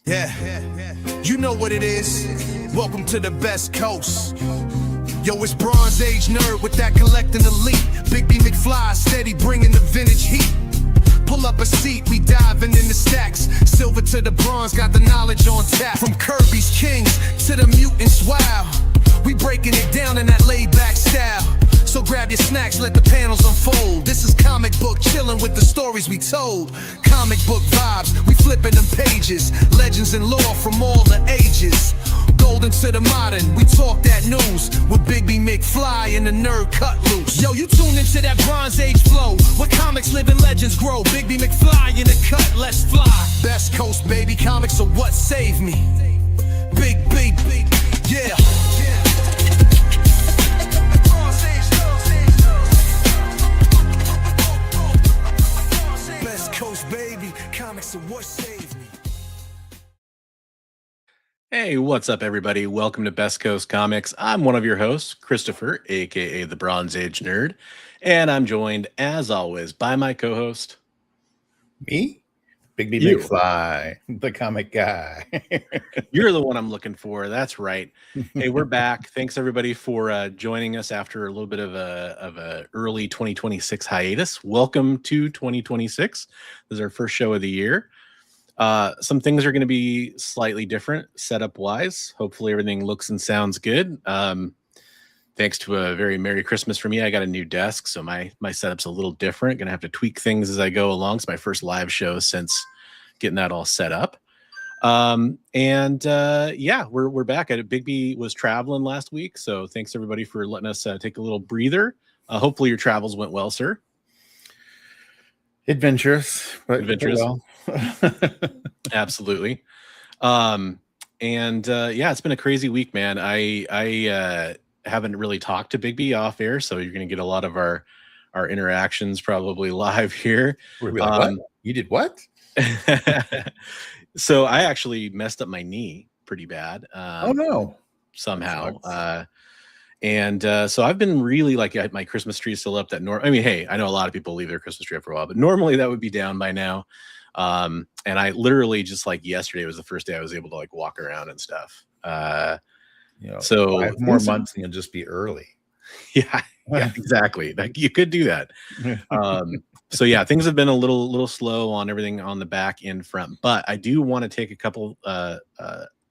Yeah, you know what it is. Welcome to the best coast. Yo, it's Bronze Age nerd with that collecting elite. Big B McFly, steady bringing the vintage heat. Pull up a seat, we diving in the stacks. Silver to the bronze, got the knowledge on tap. From Kirby's Kings to the mutants, wow. We breaking it down in that laid-back style. So grab your snacks, let the panels unfold. This is comic book chilling with the stories we told. Comic book vibes, we flipping them pages. Legends and lore from all the ages. Golden to the modern, we talk that news. With Big B McFly and the nerd cut loose. Yo, you tune into that Bronze Age flow. Where comics live and legends grow. Big B McFly in the cut, let's fly. Best coast, baby, comics are what saved me. Big, yeah. Hey, what's up, everybody? Welcome to Best Coast Comics. I'm one of your hosts, Christopher, aka the Bronze Age Nerd, and I'm joined, as always, by my co-host, me, Big B McFly, the comic guy. You're the one I'm looking for. That's right. Hey, we're back. Thanks everybody for joining us after a little bit of a early 2026 hiatus. Welcome to 2026. This is our first show of the year. Some things are going to be slightly different setup wise. Hopefully everything looks and sounds good. Thanks to a very Merry Christmas for me, I got a new desk, so my setup's a little different. Gonna have to tweak things as I go along. It's my first live show since getting that all set up. Yeah, we're back. Big B was traveling last week, so thanks everybody for letting us take a little breather. Hopefully your travels went well, sir. Adventurous, but adventurous. Well. Absolutely. Yeah, it's been a crazy week, man. I haven't really talked to Big B off air, so you're going to get a lot of our interactions probably live here. What? You did what? So I actually messed up my knee pretty bad. Oh no! Somehow. So I've been really like my Christmas tree is still up. I mean, hey, I know a lot of people leave their Christmas tree up for a while, but normally that would be down by now. And I literally just like yesterday was the first day I was able to like walk around and stuff. So 5 more months and you'll just be early. Yeah, exactly. Like you could do that. So yeah, things have been a little slow on everything on the back end front, but I do want to take a couple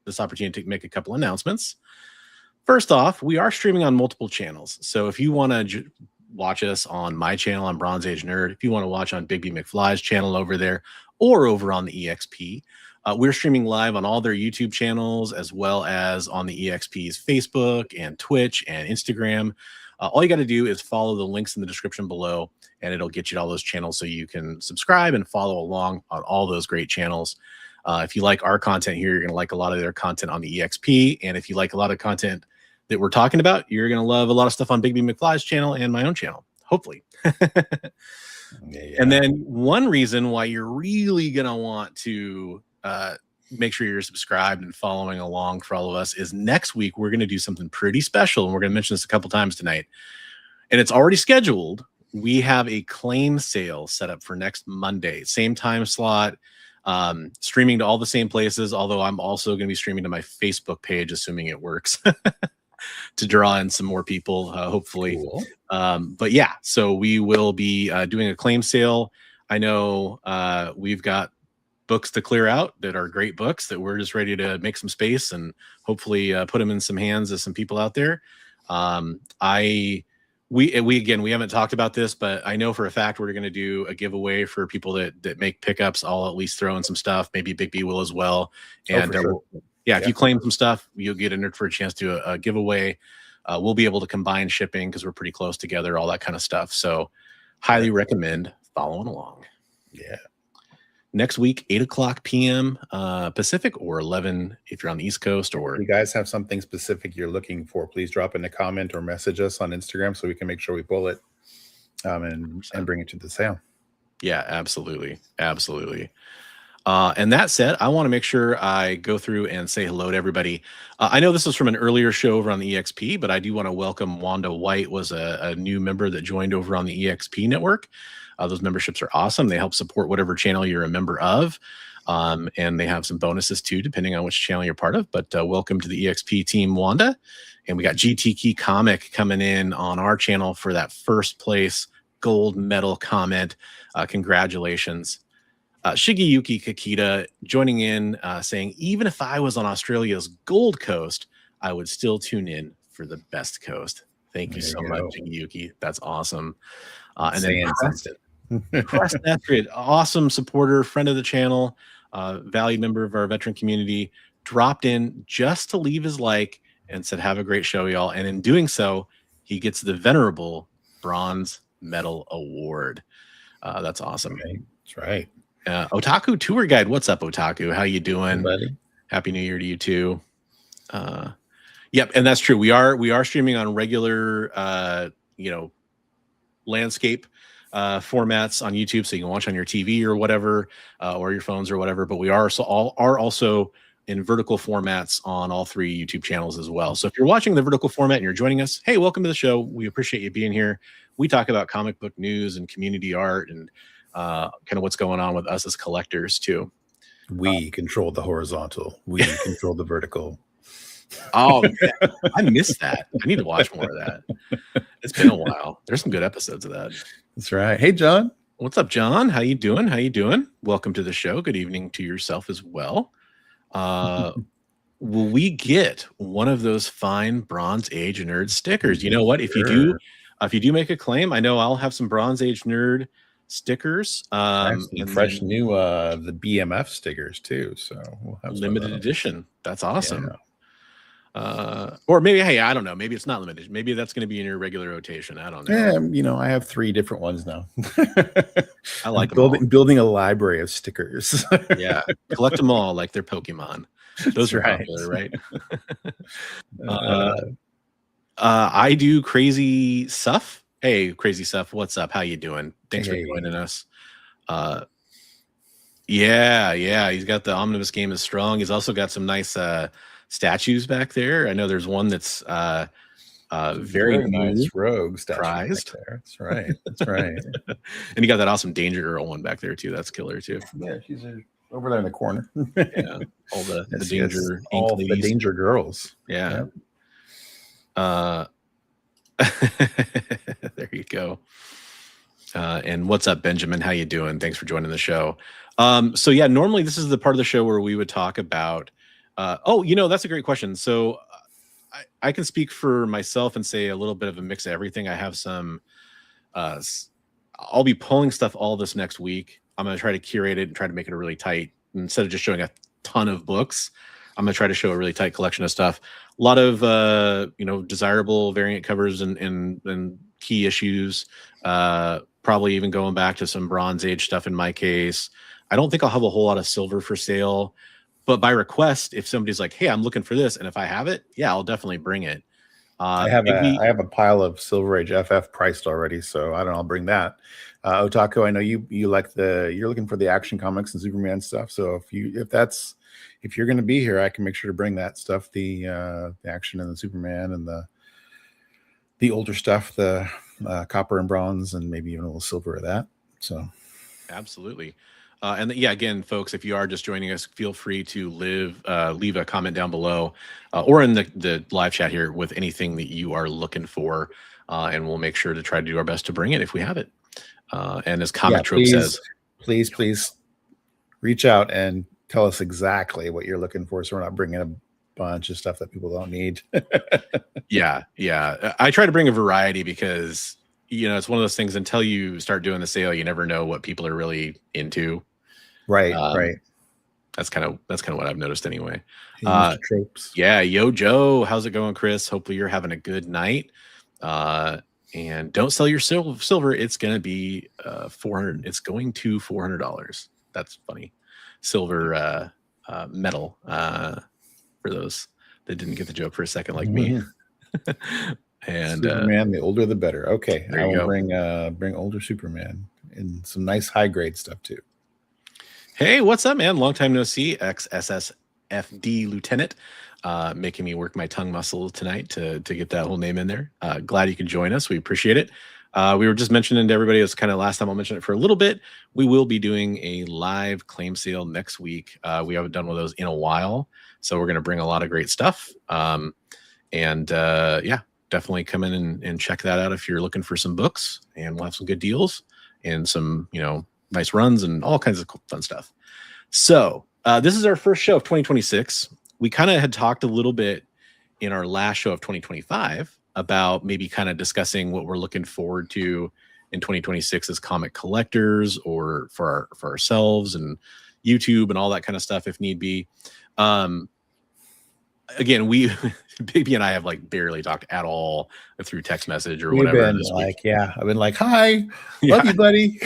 this opportunity to make a couple announcements. First off, we are streaming on multiple channels. So if you want to watch us on my channel, I'm Bronze Age Nerd. If you want to watch on Big B McFly's channel over there or over on the EXP, we're streaming live on all their YouTube channels as well as on the EXP's Facebook and Twitch and Instagram. All you got to do is follow the links in the description below and it'll get you to all those channels so you can subscribe and follow along on all those great channels. If you like our content here, you're going to like a lot of their content on the EXP. And if you like a lot of content that we're talking about, you're going to love a lot of stuff on Big B McFly's channel and my own channel, hopefully. Yeah. And then one reason why you're really going to want to make sure you're subscribed and following along for all of us is next week, we're going to do something pretty special. And we're going to mention this a couple times tonight. And it's already scheduled. We have a claim sale set up for next Monday, same time slot, streaming to all the same places. Although I'm also going to be streaming to my Facebook page, assuming it works. To draw in some more people, hopefully. Cool. But yeah, so we will be doing a claim sale. I know we've got books to clear out that are great books that we're just ready to make some space and hopefully put them in some hands of some people out there. We haven't talked about this, but I know for a fact we're going to do a giveaway for people that make pickups. I'll at least throw in some stuff. Maybe Big B will as well. And sure. Yeah, if you claim some stuff, you'll get entered for a chance to do a giveaway. We'll be able to combine shipping because we're pretty close together, all that kind of stuff. So highly recommend following along. Yeah. Next week, 8:00 p.m. Pacific or 11 if you're on the East Coast. Or if you guys have something specific you're looking for, please drop in a comment or message us on Instagram so we can make sure we pull it and bring it to the sale. Yeah, absolutely. Absolutely. And that said, I want to make sure I go through and say hello to everybody. I know this was from an earlier show over on the EXP, but I do want to welcome Wanda White, was a new member that joined over on the EXP network. Those memberships are awesome. They help support whatever channel you're a member of. And they have some bonuses too, depending on which channel you're part of. But welcome to the EXP team, Wanda. And we got GTK Comic coming in on our channel for that first place gold medal comment. Congratulations. Shigeyuki Kakita joining in, saying, even if I was on Australia's Gold Coast, I would still tune in for the best coast. Thank you so much, Shigeyuki. That's awesome. And then Preston Estrid, awesome supporter, friend of the channel, valued member of our veteran community, dropped in just to leave his like and said, have a great show, y'all. And in doing so, he gets the venerable Bronze Medal Award. That's awesome. That's right. Otaku Tour Guide. What's up, Otaku? How you doing? Hey, buddy. Happy New Year to you too. Yep, and that's true. We are streaming on regular landscape formats on YouTube, so you can watch on your TV or whatever, or your phones or whatever. But we are also in vertical formats on all 3 YouTube channels as well. So if you're watching the vertical format and you're joining us, hey, welcome to the show. We appreciate you being here. We talk about comic book news and community art and kind of what's going on with us as collectors too. We control the horizontal. We control the vertical. Oh, man, I missed that. I need to watch more of that. It's been a while. There's some good episodes of that. That's right. Hey, John. What's up, John? How you doing? How you doing? Welcome to the show. Good evening to yourself as well. Will we get one of those fine Bronze Age Nerd stickers? You know what? If you do make a claim, I know I'll have some Bronze Age Nerd stickers. And fresh new the BMF stickers too. So we'll have limited edition. That's awesome. Yeah. Or maybe, hey, I don't know. Maybe it's not limited. Maybe that's going to be in your regular rotation. I don't know. Yeah, I have 3 different ones now. I like building a library of stickers. Yeah, collect them all like they're Pokemon. Those are popular, right? I do Crazy Stuff. Hey, Crazy Stuff, what's up? How you doing? Thanks for joining us. Yeah, he's got the Omnibus Game is Strong. He's also got some nice statues back there. I know there's one that's very nice rogue prized. That's right. That's right. And you got that awesome Danger Girl one back there too. That's killer too. Yeah, she's over there in the corner. Yeah, all the Danger, all the Danger Girls. Yeah. There you go. And what's up, Benjamin? How you doing? Thanks for joining the show. So yeah, normally this is the part of the show where we would talk about that's a great question. So I can speak for myself and say a little bit of a mix of everything. I have some I'll be pulling stuff all this next week. I'm going to try to curate it and try to make it a really tight, instead of just showing a ton of books, I'm going to try to show a really tight collection of stuff. A lot of desirable variant covers and key issues, probably even going back to some Bronze Age stuff in my case. I don't think I'll have a whole lot of silver for sale, but by request, if somebody's like, hey, I'm looking for this, and if I have it, yeah, I'll definitely bring it. I have a pile of Silver Age FF priced already, so I don't know, I'll bring that. Otaku, I know you like you're looking for the Action Comics and Superman stuff. So if you're going to be here, I can make sure to bring that stuff, the Action and the Superman and the older stuff, the copper and bronze, and maybe even a little silver of that. So absolutely. Again, folks, if you are just joining us, feel free to leave a comment down below or in the live chat here with anything that you are looking for, and we'll make sure to try to do our best to bring it if we have it. And as Comic Trope says, please reach out and tell us exactly what you're looking for, so we're not bringing a bunch of stuff that people don't need. Yeah. I try to bring a variety because it's one of those things, until you start doing the sale, you never know what people are really into. Right. That's kind of what I've noticed anyway. Tropes. Yeah, yo Joe, how's it going, Chris? Hopefully you're having a good night. And don't sell your silver. It's going to be $400. It's going to $400. That's funny. Silver metal for those that didn't get the joke for a second, like me. And Superman, the older the better. Okay, I will go. bring older Superman and some nice high grade stuff too. Hey, what's up, man? Long time no see. XSSFD Lieutenant, making me work my tongue muscle tonight to get that whole name in there. Glad you could join us. We appreciate it. We were just mentioning to everybody, it's kind of last time I'll mention it for a little bit. We will be doing a live claim sale next week. We haven't done one of those in a while, so we're going to bring a lot of great stuff. Yeah, definitely come in and check that out if you're looking for some books, and we'll have some good deals and some, nice runs and all kinds of cool, fun stuff. So this is our first show of 2026. We kind of had talked a little bit in our last show of 2025 about maybe kind of discussing what we're looking forward to in 2026 as comic collectors, or for ourselves and YouTube and all that kind of stuff if need be. Again, Bigby and I have like barely talked at all through text message or whatever. I've been like, hi, love you, buddy.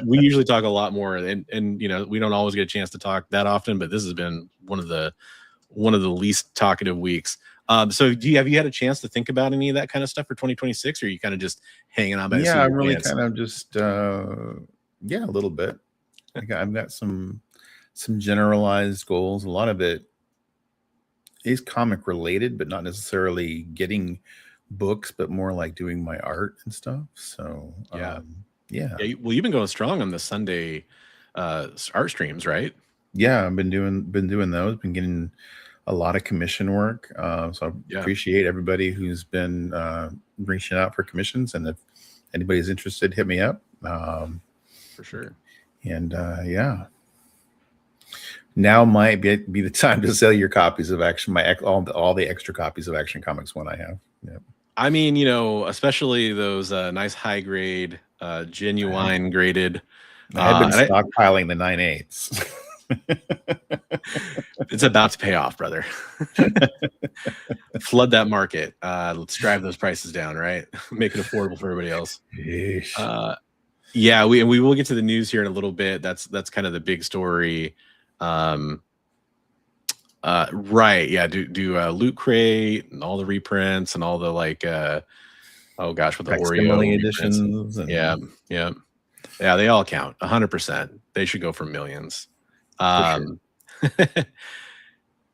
We usually talk a lot more, and we don't always get a chance to talk that often, but this has been one of the least talkative weeks. So have you had a chance to think about any of that kind of stuff for 2026, or are you kind of just hanging on by? Yeah, I'm really kind of just a little bit. I've got some generalized goals. A lot of it is comic related, but not necessarily getting books, but more like doing my art and stuff. So well, you've been going strong on the Sunday art streams, right? Yeah, I've been doing those, been getting a lot of commission work. So I appreciate everybody who's been reaching out for commissions, and if anybody's interested, hit me up. For sure. And now might be the time to sell your copies of all the extra copies of Action Comics one I have. Yeah. I mean, especially those nice high grade, genuine graded. I've been stockpiling the 9/8. It's about to pay off, brother. Flood that market. Let's drive those prices down, right? Make it affordable for everybody else. We will get to the news here in a little bit. That's kind of the big story. Right. Yeah. Do Loot Crate and all the reprints and all the with the Oreo editions. Yeah. They all count 100%. They should go for millions. Sure.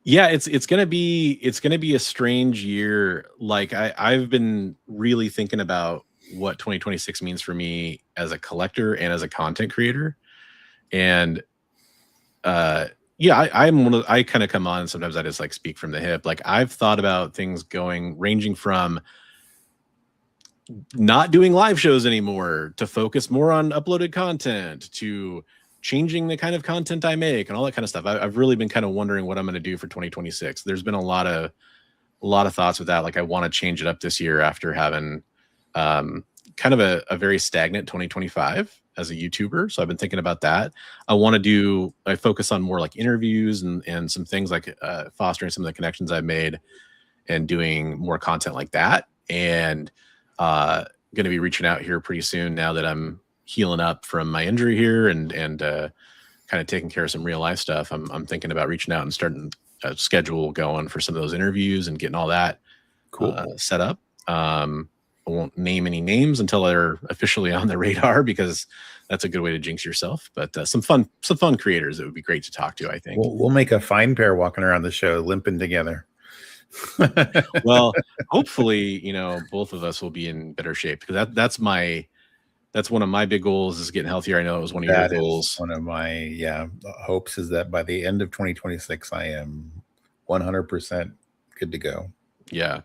It's gonna be a strange year. Like I've been really thinking about what 2026 means for me as a collector and as a content creator. And I kind of come on and sometimes I just like speak from the hip. Like I've thought about things ranging from not doing live shows anymore to focus more on uploaded content, to changing the kind of content I make and all that kind of stuff. I've really been kind of wondering what I'm going to do for 2026. There's been a lot of thoughts with that. Like I want to change it up this year after having kind of a very stagnant 2025 as a YouTuber. So I've been thinking about that. I focus on more like interviews and some things like fostering some of the connections I've made and doing more content like that. And going to be reaching out here pretty soon now that I'm healing up from my injury here and kind of taking care of some real life stuff. I'm thinking about reaching out and starting a schedule going for some of those interviews and getting all that set up. I won't name any names until they're officially on the radar, because that's a good way to jinx yourself. But some fun creators that would be great to talk to, I think. We'll make a fine pair walking around the show, limping together. Well, hopefully, both of us will be in better shape, because that's one of my big goals, is getting healthier. I know it was one of your goals. One of my hopes is that by the end of 2026, I am 100% good to go. Yeah.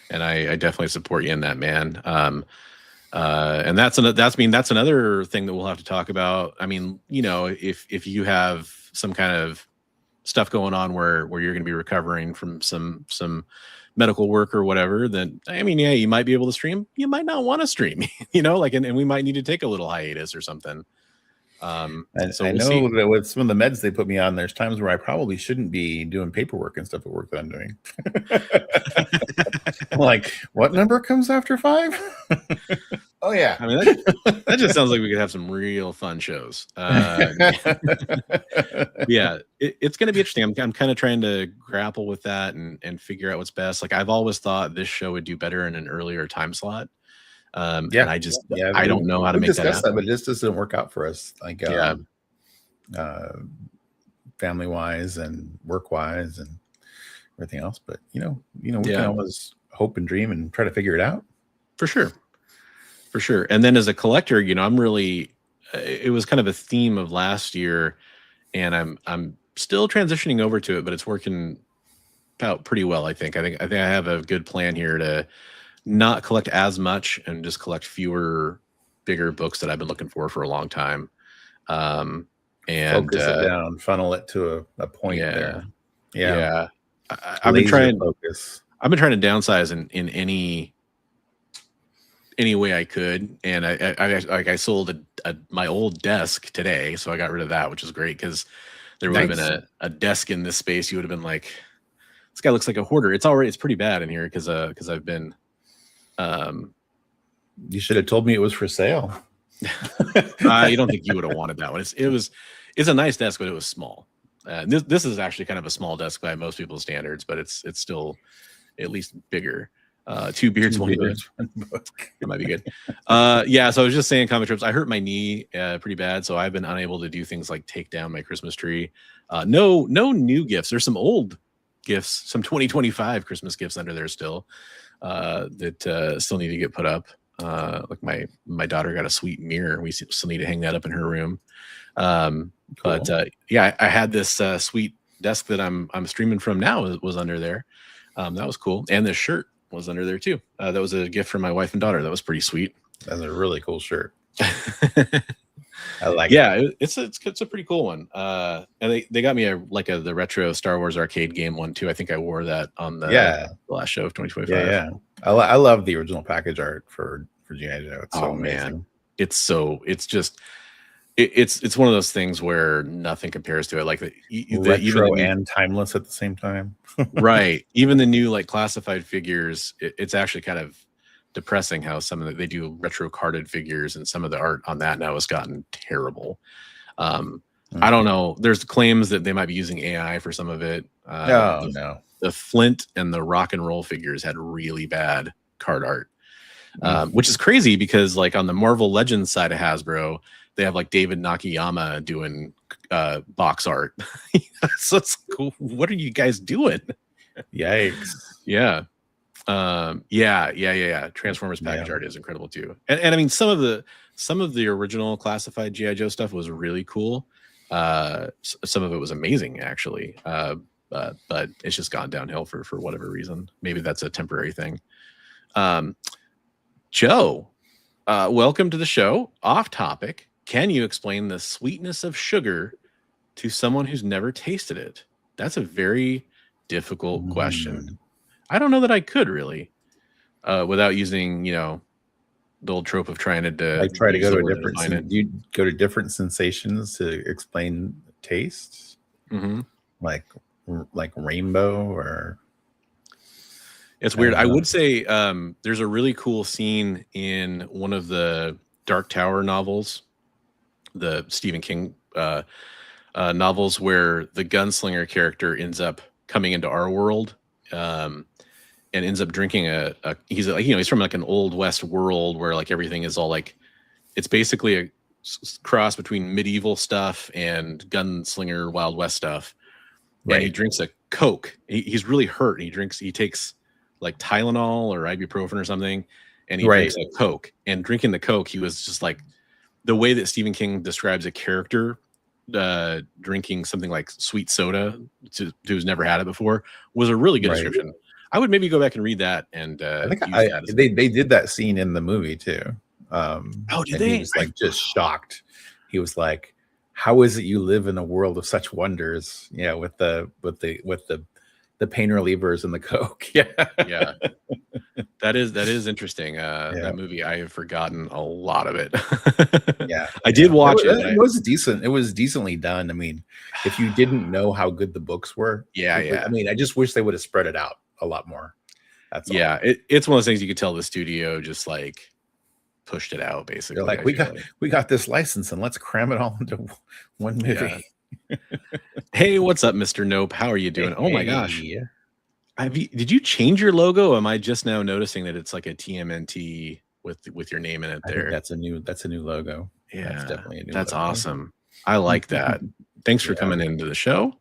And I definitely support you in that, man. And that's another thing that we'll have to talk about. I mean, if you have some kind of stuff going on where you're going to be recovering from some medical work or whatever, then you might be able to stream. You might not want to stream, and we might need to take a little hiatus or something. So I know that with some of the meds they put me on, there's times where I probably shouldn't be doing paperwork and stuff at work that I'm doing. Like, what number comes after 5? Oh yeah. I mean, that just sounds like we could have some real fun shows. Yeah, it's going to be interesting. I'm kind of trying to grapple with that and figure out what's best. Like I've always thought this show would do better in an earlier time slot. And I don't know how to make that happen. But it just doesn't work out for us, like family wise and work wise and everything else. But we can always hope and dream and try to figure it out. For sure. For sure. And then as a collector, you know, I'm really, it was kind of a theme of last year, and I'm still transitioning over to it, but it's working out pretty well. I think I have a good plan here to not collect as much and just collect fewer, bigger books that I've been looking for a long time. And focus it down, funnel it to a point there. Yeah. I've been trying focus. I've been trying to downsize in any way I could, and I sold my old desk today, so I got rid of that, which is great because there would have been a desk in this space. You would have been like, this guy looks like a hoarder. It's pretty bad in here because I've been. You should have told me it was for sale. You don't think you would have wanted that one? It's a nice desk, but it was small. This is actually kind of a small desk by most people's standards, but it's still at least bigger. 2 beards, 1 book. It might be good. Yeah, so I was just saying, comic trips. I hurt my knee pretty bad, so I've been unable to do things like take down my Christmas tree. No new gifts. There's some old gifts, some 2025 Christmas gifts under there still that still need to get put up. Like my daughter got a sweet mirror. We still need to hang that up in her room. Cool. But yeah, I had this sweet desk that I'm streaming from now was under there. That was cool, and this shirt was under there too. That was a gift from my wife and daughter. That was pretty sweet. That's a really cool shirt. I like it. It's a pretty cool one. And they got me the retro Star Wars arcade game one too. I think I wore that on the last show of 2025. Yeah. I love the original package art for G.I. Joe. It's so amazing. Man. It's one of those things where nothing compares to it. Like retro and timeless at the same time. Right. Even the new like classified figures, it's actually kind of depressing how they do retro carded figures, and some of the art on that now has gotten terrible. I don't know. There's claims that they might be using AI for some of it. No. The Flint and the rock and roll figures had really bad card art, which is crazy because like on the Marvel Legends side of Hasbro, they have like David Nakayama doing box art. So it's cool. What are you guys doing? Yikes. Yeah. Transformers package art is incredible too. And I mean, some of the original classified G.I. Joe stuff was really cool. Some of it was amazing actually. But it's just gone downhill for whatever reason. Maybe that's a temporary thing. Joe, welcome to the show. Off topic. Can you explain the sweetness of sugar to someone who's never tasted it? That's a very difficult question. I don't know that I could really, without using, the old trope of trying to. I try to go to a different. Do you go to different sensations to explain tastes? Mm-hmm. Like rainbow or. It's weird. I would say there's a really cool scene in one of the Dark Tower novels, the Stephen King novels, where the gunslinger character ends up coming into our world and ends up drinking he's from like an old West world where like everything is all like, it's basically a cross between medieval stuff and gunslinger Wild West stuff. Right. And he drinks a Coke. He's really hurt. He takes like Tylenol or ibuprofen or something, and he drinks a Coke. And drinking the Coke, he was just like, the way that Stephen King describes a character drinking something like sweet soda to who's never had it before was a really good description. I would maybe go back and read that. And I think they did that scene in the movie too. Did they? He was like just shocked. He was like, "How is it you live in a world of such wonders?" Yeah, with the pain relievers and the Coke. Yeah. That is interesting. That movie, I have forgotten a lot of it. I did watch it. It was decent. It was decently done. I mean, if you didn't know how good the books were, I mean, I just wish they would have spread it out a lot more. That's all. It's one of those things you could tell the studio just like pushed it out basically. They're like, we got this license and let's cram it all into one movie. Hey, what's up, Mr. Nope? How are you doing? Oh my gosh. Did you change your logo? Am I just now noticing that it's like a TMNT with your name in it there? That's a new logo. Yeah, that's definitely a new That's logo. Awesome. I like that. Thanks for coming into the show.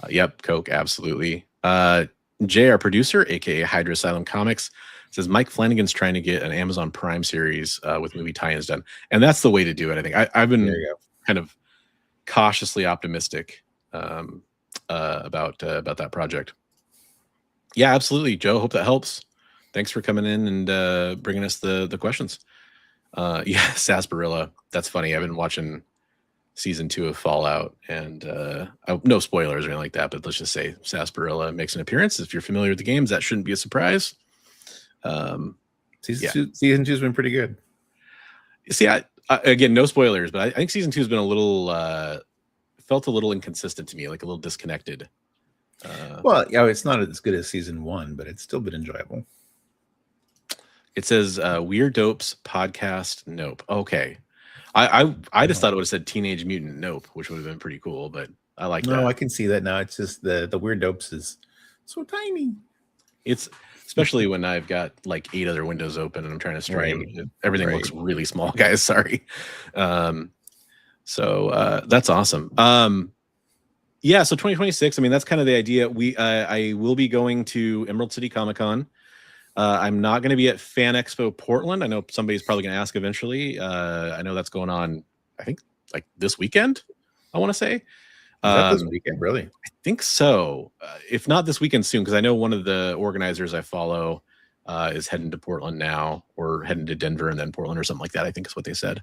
Yep, Coke, absolutely. Jay, our producer, aka Hydra Asylum Comics, says Mike Flanagan's trying to get an Amazon Prime series with movie tie-ins done, and that's the way to do it. I think I've been kind of cautiously optimistic about that project. Yeah, absolutely, Joe. Hope that helps. Thanks for coming in and bringing us the questions. Yeah, Sarsaparilla. That's funny. I've been watching season 2 of Fallout, and no spoilers or anything like that, but let's just say Sarsaparilla makes an appearance. If you're familiar with the games, that shouldn't be a surprise. Season 2 has been pretty good. See, again, no spoilers, but I think season 2 has been a little felt a little inconsistent to me, like a little disconnected. Well, yeah, it's not as good as season 1, but it's still been enjoyable. It says Weird Dopes podcast. Nope. Okay. I just thought it would have said Teenage Mutant Nope, which would have been pretty cool, but I like that. No, I can see that now. It's just the Weird Dopes is so tiny. It's especially when I've got like 8 other windows open and I'm trying to stream. Right. Everything looks really small, guys. Sorry. So that's awesome. Yeah, so 2026. I mean, that's kind of the idea. I will be going to Emerald City Comic Con. I'm not going to be at Fan Expo Portland. I know somebody's probably going to ask eventually. I know that's going on, I think, like this weekend, I want to say. This weekend, really? I think so. If not this weekend, soon, because I know one of the organizers I follow is heading to Portland now, or heading to Denver and then Portland or something like that, I think is what they said.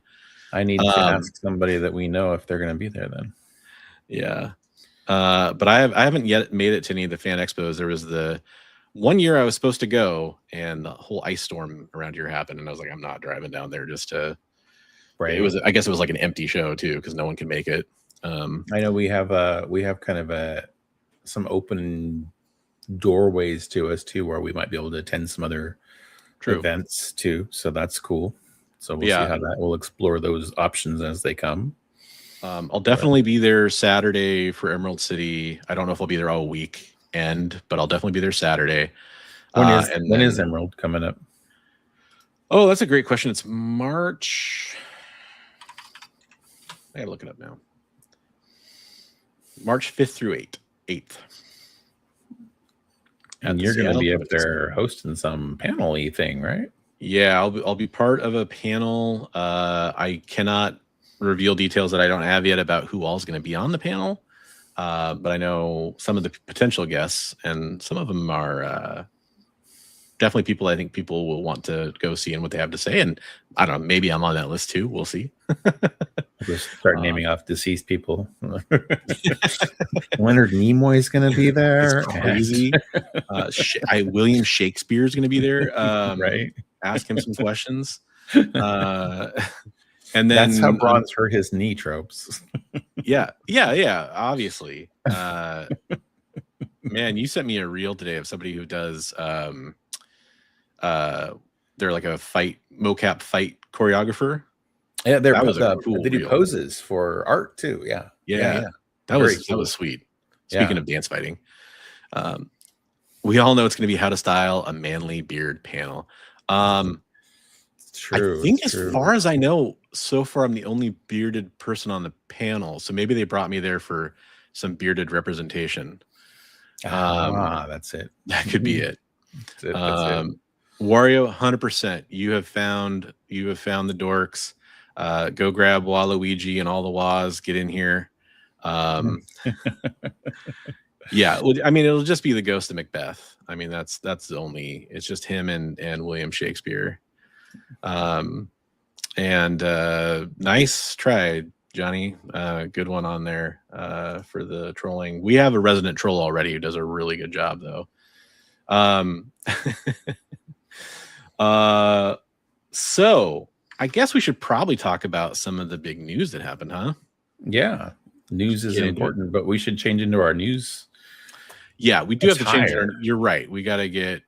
I need to ask somebody that we know if they're going to be there then. Yeah. But I haven't yet made it to any of the fan expos. There was the one year I was supposed to go, and the whole ice storm around here happened, and I was like, I'm not driving down there just to. Right. It was. I guess it was like an empty show too, because no one can make it. I know we have kind of some open doorways to us too, where we might be able to attend some other events too. So that's cool. So we'll see how that. We'll explore those options as they come. I'll definitely be there Saturday for Emerald City. I don't know if I'll be there all weekend, but I'll definitely be there Saturday. When is Emerald coming up? Oh, that's a great question. It's March. I gotta look it up now. March 5th through 8th. And you're going to be up there hosting some panel-y thing, right? Yeah, I'll be part of a panel. I cannot reveal details that I don't have yet about who all's going to be on the panel. But I know some of the potential guests, and some of them are definitely people I think people will want to go see and what they have to say. And I don't know, maybe I'm on that list too. We'll see. Just start naming off deceased people. Leonard Nimoy is going to be there. Crazy. William Shakespeare is going to be there. Right. Ask him some questions. And then that's how Braun's hurt his knee tropes. Yeah. Obviously. Man, you sent me a reel today of somebody who does they're like a mocap fight choreographer. Yeah, they do poses for art too. Yeah. That was sweet. Speaking of dance fighting, we all know it's going to be how to style a manly beard panel. True. I think as far as I know, so far I'm the only bearded person on the panel. So maybe they brought me there for some bearded representation. That's it. That could be it. That's it. Wario, 100%. You have found the dorks. Go grab Waluigi and all the Waz. Get in here. Yeah, I mean, it'll just be the ghost of Macbeth. I mean, that's the only. It's just him and William Shakespeare. Nice try, Johnny. Good one on there for the trolling. We have a resident troll already who does a really good job, though. So I guess we should probably talk about some of the big news that happened, huh? Yeah, news is important, but we should change into our news. Yeah, we do have to change. You're right. We gotta get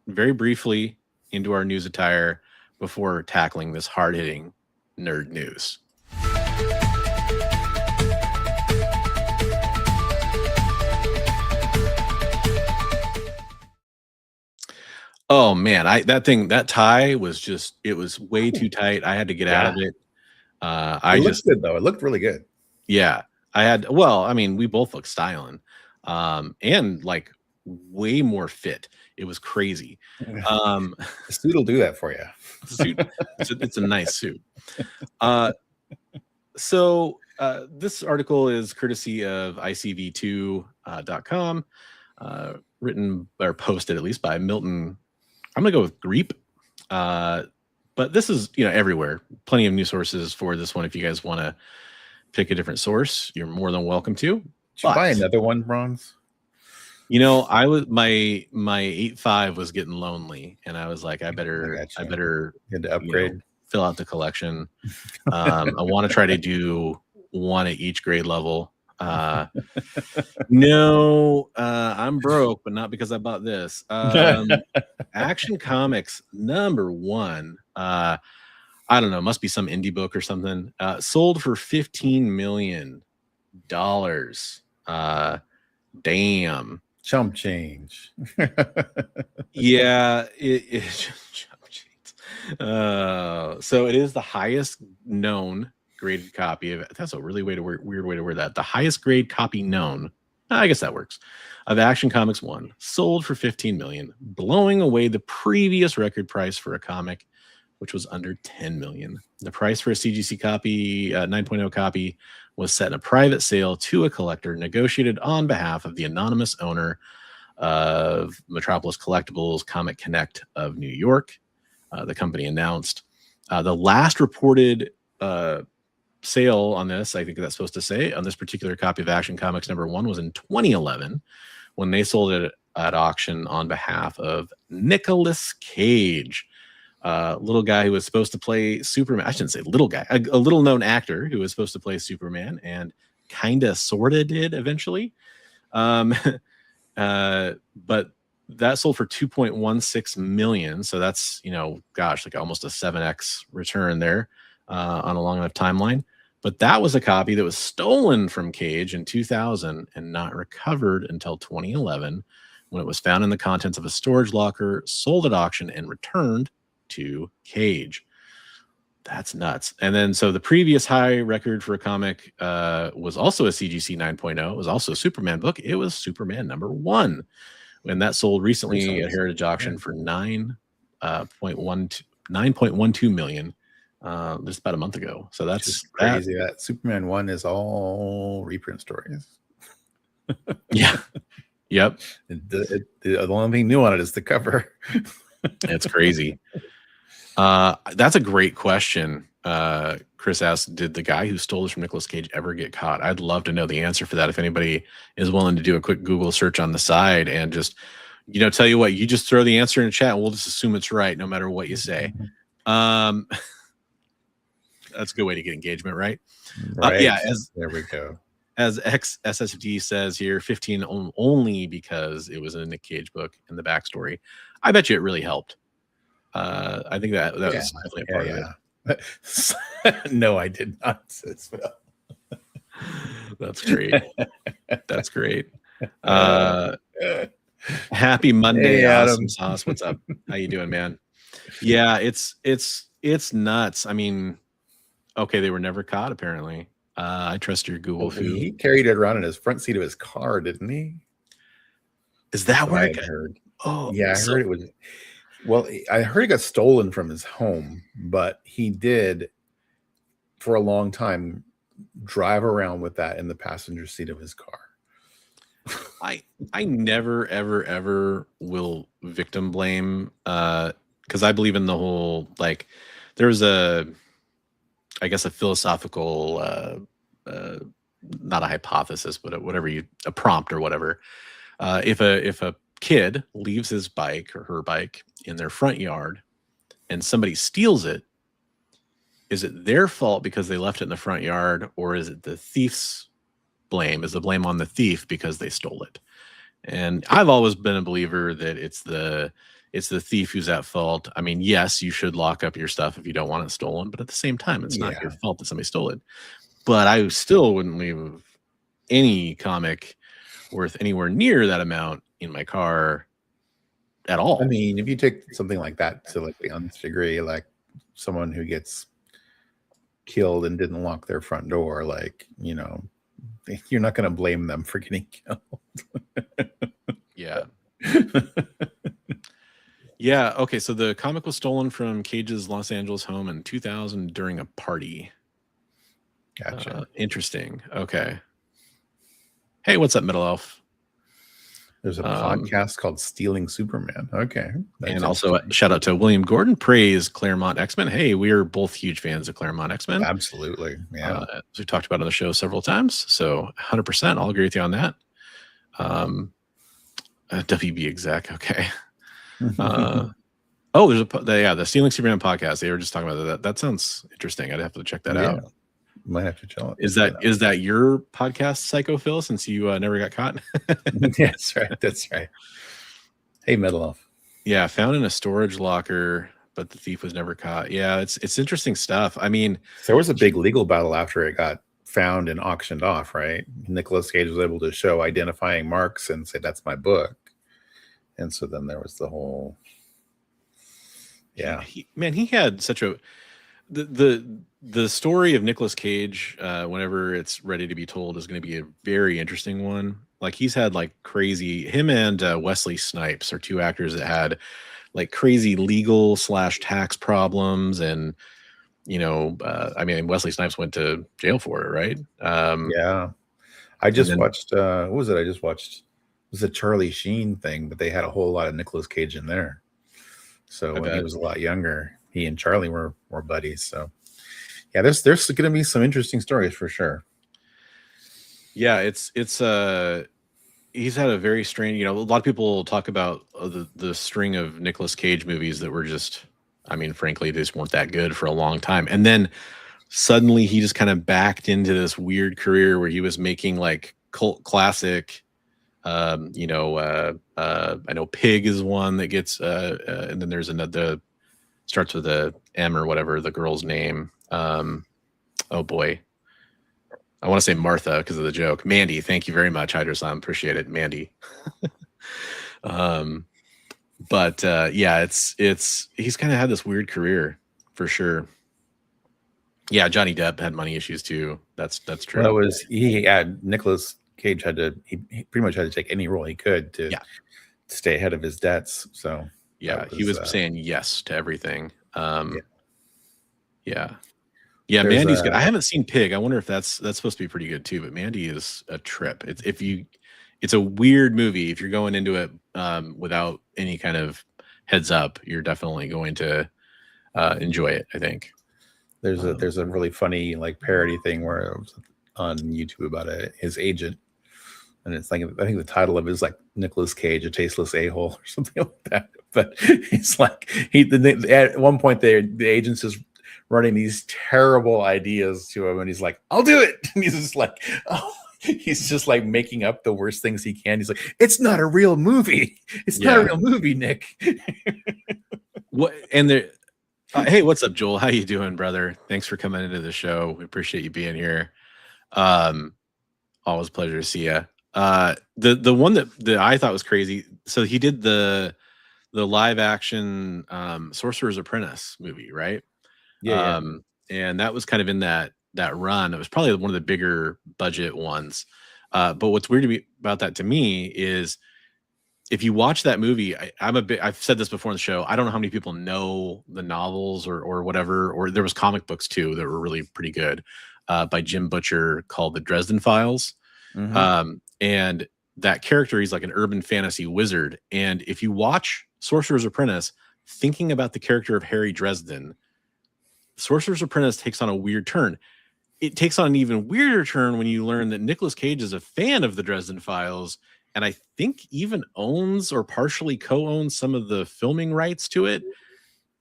very briefly into our news attire before tackling this hard-hitting nerd news. Oh man, that tie was it was way too tight. I had to get out of it. It looked good though. It looked really good. Yeah, I mean, we both look styling, and like way more fit. It was crazy. The suit will do that for you. Suit. It's a nice suit. So this article is courtesy of icv2.com, written or posted at least by Milton. I'm gonna go with Greep. But this is, everywhere. Plenty of news sources for this one. If you guys want to pick a different source, you're more than welcome to. Should buy another one, Bronze? I was my 8.5 was getting lonely, and I was like, I better get to upgrade, fill out the collection. I want to try to do one at each grade level. No, I'm broke, but not because I bought this. Action Comics #1. I don't know, must be some indie book or something. Sold for $15 million. Damn. Chump change. Yeah, it chump change. So it is the highest known graded copy of it. That's a really weird way to word that. The highest grade copy known, I guess that works, of Action Comics 1, sold for $15 million, blowing away the previous record price for a comic, which was under $10 million. The price for a CGC copy, 9.0 copy, was set in a private sale to a collector, negotiated on behalf of the anonymous owner of Metropolis Collectibles Comic Connect of New York. The company announced the last reported sale on this, I think that's supposed to say, on this particular copy of Action Comics #1 was in 2011, when they sold it at auction on behalf of Nicolas Cage, little guy who was supposed to play Superman. I shouldn't say little guy, a little known actor who was supposed to play Superman and kind of sort of did eventually. But that sold for $2.16 million. So that's, like almost a 7x return there on a long enough timeline. But that was a copy that was stolen from Cage in 2000 and not recovered until 2011, when it was found in the contents of a storage locker, sold at auction, and returned to Cage. That's nuts. And then, so the previous high record for a comic was also a CGC 9.0. It was also a Superman book. It was Superman #1. And that sold recently at Heritage Auction for $9.12 million. Just about a month ago. So that's just crazy. That Superman 1 is all reprint stories. Yeah. Yep. The only thing new on it is the cover. It's crazy. That's a great question. Chris asked, did the guy who stole this from Nicolas Cage ever get caught? I'd love to know the answer for that. If anybody is willing to do a quick Google search on the side and just, tell you what, you just throw the answer in the chat and we'll just assume it's right no matter what you say. That's a good way to get engagement, right? Right. There we go. As XSSD says here, 15 only because it was a Nick Cage book in the backstory. I bet you it really helped. I think that was definitely a part of it. No, I did not. That's great. That's great. Happy Monday, Awesome Sauce. What's up? How you doing, man? Yeah, it's nuts. I mean, okay, they were never caught, apparently. I trust your Google food. He carried it around in his front seat of his car, didn't he? Is that what I heard? Oh, yeah, I heard it was. Well, I heard it got stolen from his home, but he did, for a long time, drive around with that in the passenger seat of his car. I never, ever will victim blame, because I believe in the whole, like, there's a philosophical, not a hypothesis, but a prompt or whatever. If a kid leaves his bike or her bike in their front yard and somebody steals it, is it their fault because they left it in the front yard, or is it the thief's blame? Is the blame on the thief because they stole it? And I've always been a believer that it's the thief who's at fault. I mean, yes, you should lock up your stuff if you don't want it stolen, but at the same time, it's not your fault that somebody stole it. But I still wouldn't leave any comic worth anywhere near that amount in my car at all. I mean, if you take something like that to like the nth degree, like someone who gets killed and didn't lock their front door, like, you're not going to blame them for getting killed. Yeah. Yeah. Okay. So the comic was stolen from Cage's Los Angeles home in 2000 during a party. Gotcha. Interesting. Okay. Hey, what's up, Middle Elf? There's a podcast called Stealing Superman. Okay. And also a shout out to William Gordon, praise Claremont X-Men. Hey, we are both huge fans of Claremont X-Men. Absolutely. Yeah. As we talked about on the show several times. So 100%, I'll agree with you on that. WB exec. Okay. Oh, there's the Stealing Superman podcast. They were just talking about that. That sounds interesting. I'd have to check that out. Might have to chill. Is that your podcast, Psycho Phil? Since you never got caught? Yeah, that's right. That's right. Hey, Metal Elf. Yeah, found in a storage locker, but the thief was never caught. Yeah, it's interesting stuff. I mean, there was a big legal battle after it got found and auctioned off, right? Nicolas Cage was able to show identifying marks and say, "That's my book." And so then there was the whole, he had such a the story of Nicolas Cage, whenever it's ready to be told, is going to be a very interesting one. Like, he's had like crazy, him and Wesley Snipes are two actors that had like crazy legal / tax problems. And, I mean, Wesley Snipes went to jail for it, right? Yeah. I just watched, what was it? I just watched, it was a Charlie Sheen thing, but they had a whole lot of Nicolas Cage in there. So when he was a lot younger, he and Charlie were buddies. So yeah, there's going to be some interesting stories for sure. Yeah, it's he's had a very strange, a lot of people talk about the string of Nicolas Cage movies that were just, I mean, frankly, they just weren't that good for a long time. And then suddenly he just kind of backed into this weird career where he was making like cult classic, I know Pig is one that gets, and then there's another, starts with a M or whatever, the girl's name. Oh boy. I want to say Martha because of the joke. Mandy, thank you very much, Hydrosan. Appreciate it, Mandy. But yeah, he's kind of had this weird career for sure. Yeah, Johnny Depp had money issues too. That's true. Well, Nicolas Cage he pretty much had to take any role he could to stay ahead of his debts. So yeah, he was saying yes to everything. Yeah, Mandy's good. I haven't seen Pig. I wonder if that's supposed to be pretty good too. But Mandy is a trip. It's a weird movie. If you're going into it without any kind of heads up, you're definitely going to enjoy it, I think. There's a really funny like parody thing where it was on YouTube about his agent, and it's like, I think the title of it is like Nicolas Cage, a tasteless a-hole or something like that. But it's like at one point the agent's just running these terrible ideas to him, and he's like, "I'll do it." And he's just like, "Oh." He's just like making up the worst things he can. He's like, "It's not a real movie. It's not a real movie, Nick." What? And there. Hey, what's up, Joel? How you doing, brother? Thanks for coming into the show. We appreciate you being here. Always a pleasure to see you. The one that I thought was crazy. So he did the live action Sorcerer's Apprentice movie, right? Yeah. And that was kind of in that run. It was probably one of the bigger budget ones. But what's weird about that to me is if you watch that movie, I've said this before on the show. I don't know how many people know the novels or whatever, or there was comic books too that were really pretty good by Jim Butcher called The Dresden Files. Mm-hmm. And that character, he's like an urban fantasy wizard. And if you watch Sorcerer's Apprentice, thinking about the character of Harry Dresden, Sorcerer's Apprentice takes on a weird turn. It takes on an even weirder turn when you learn that Nicolas Cage is a fan of the Dresden Files, and I think even owns or partially co-owns some of the filming rights to it.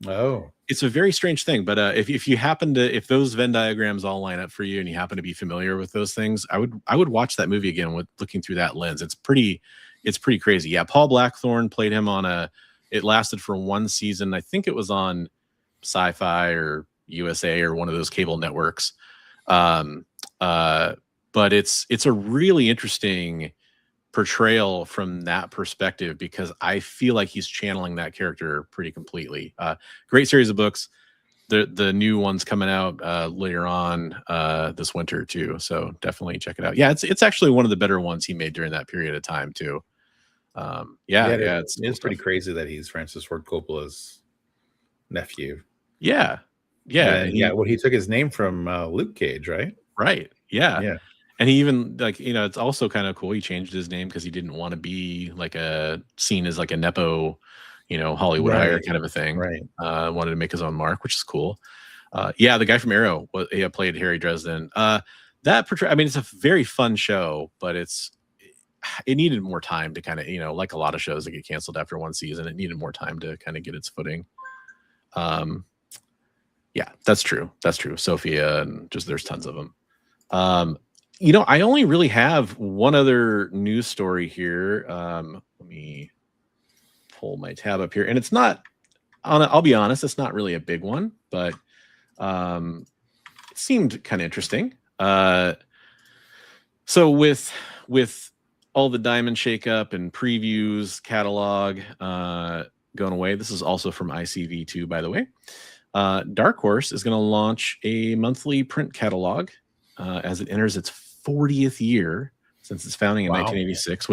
Oh, it's a very strange thing. But if you happen to, if those Venn diagrams all line up for you and you happen to be familiar with those things, I would watch that movie again with looking through that lens. It's pretty crazy. Yeah, Paul Blackthorne played him on it lasted for one season. I think it was on Sci-Fi or USA or one of those cable networks. But it's a really interesting portrayal from that perspective because I feel like he's channeling that character pretty completely. Great series of books. The new one's coming out later on this winter too, so definitely check it out. Yeah, it's actually one of the better ones he made during that period of time too. It's it's pretty crazy that he's Francis Ford Coppola's nephew. Yeah. And he took his name from Luke Cage, right? Right. Yeah. Yeah. And he even it's also kind of cool. He changed his name because he didn't want to be seen as like a Nepo, Hollywood hire kind of a thing. Right. Wanted to make his own mark, which is cool. The guy from Arrow played Harry Dresden. It's a very fun show, but it needed more time to kind of, like a lot of shows that get canceled after one season, it needed more time to kind of get its footing. That's true. Sophia, and there's tons of them. I only really have one other news story here. Let me pull my tab up here, and it's not I'll be honest, it's not really a big one, but it seemed kind of interesting. So with all the Diamond shakeup and previews catalog going away, this is also from ICV2, by the way. Dark Horse is going to launch a monthly print catalog as it enters its 40th year since its founding in 1986.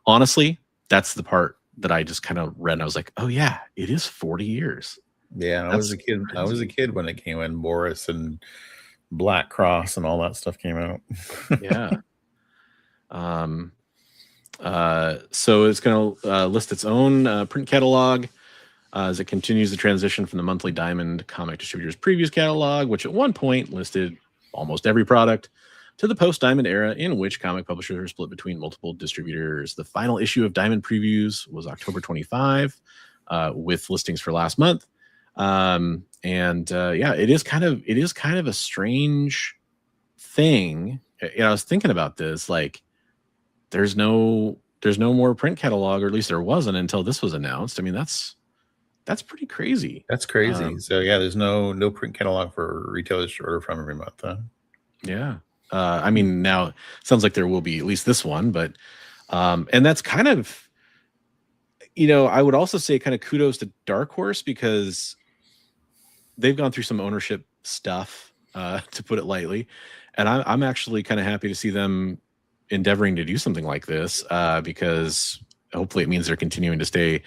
Honestly, that's the part that I just kind of read, and I was like, "Oh yeah, it is 40 years." Yeah, I was a kid. Crazy. I was a kid when it came in. Boris and Black Cross and all that stuff came out. Yeah. So it's going to list its own print catalog as it continues the transition from the monthly Diamond comic distributor's previous catalog, which at one point listed almost every product, to the post-Diamond era in which comic publishers are split between multiple distributors. The final issue of Diamond Previews was October 25, with listings for last month. It is kind of a strange thing. I was thinking about this, like there's no more print catalog, or at least there wasn't until this was announced. I mean, that's pretty crazy. That's crazy. So yeah, there's no print catalog for retailers to order from every month. Huh? Yeah. Now it sounds like there will be at least this one, but and that's kind of, I would also say kind of kudos to Dark Horse, because they've gone through some ownership stuff, to put it lightly. And I'm actually kind of happy to see them endeavoring to do something like this, because hopefully it means they're continuing to stay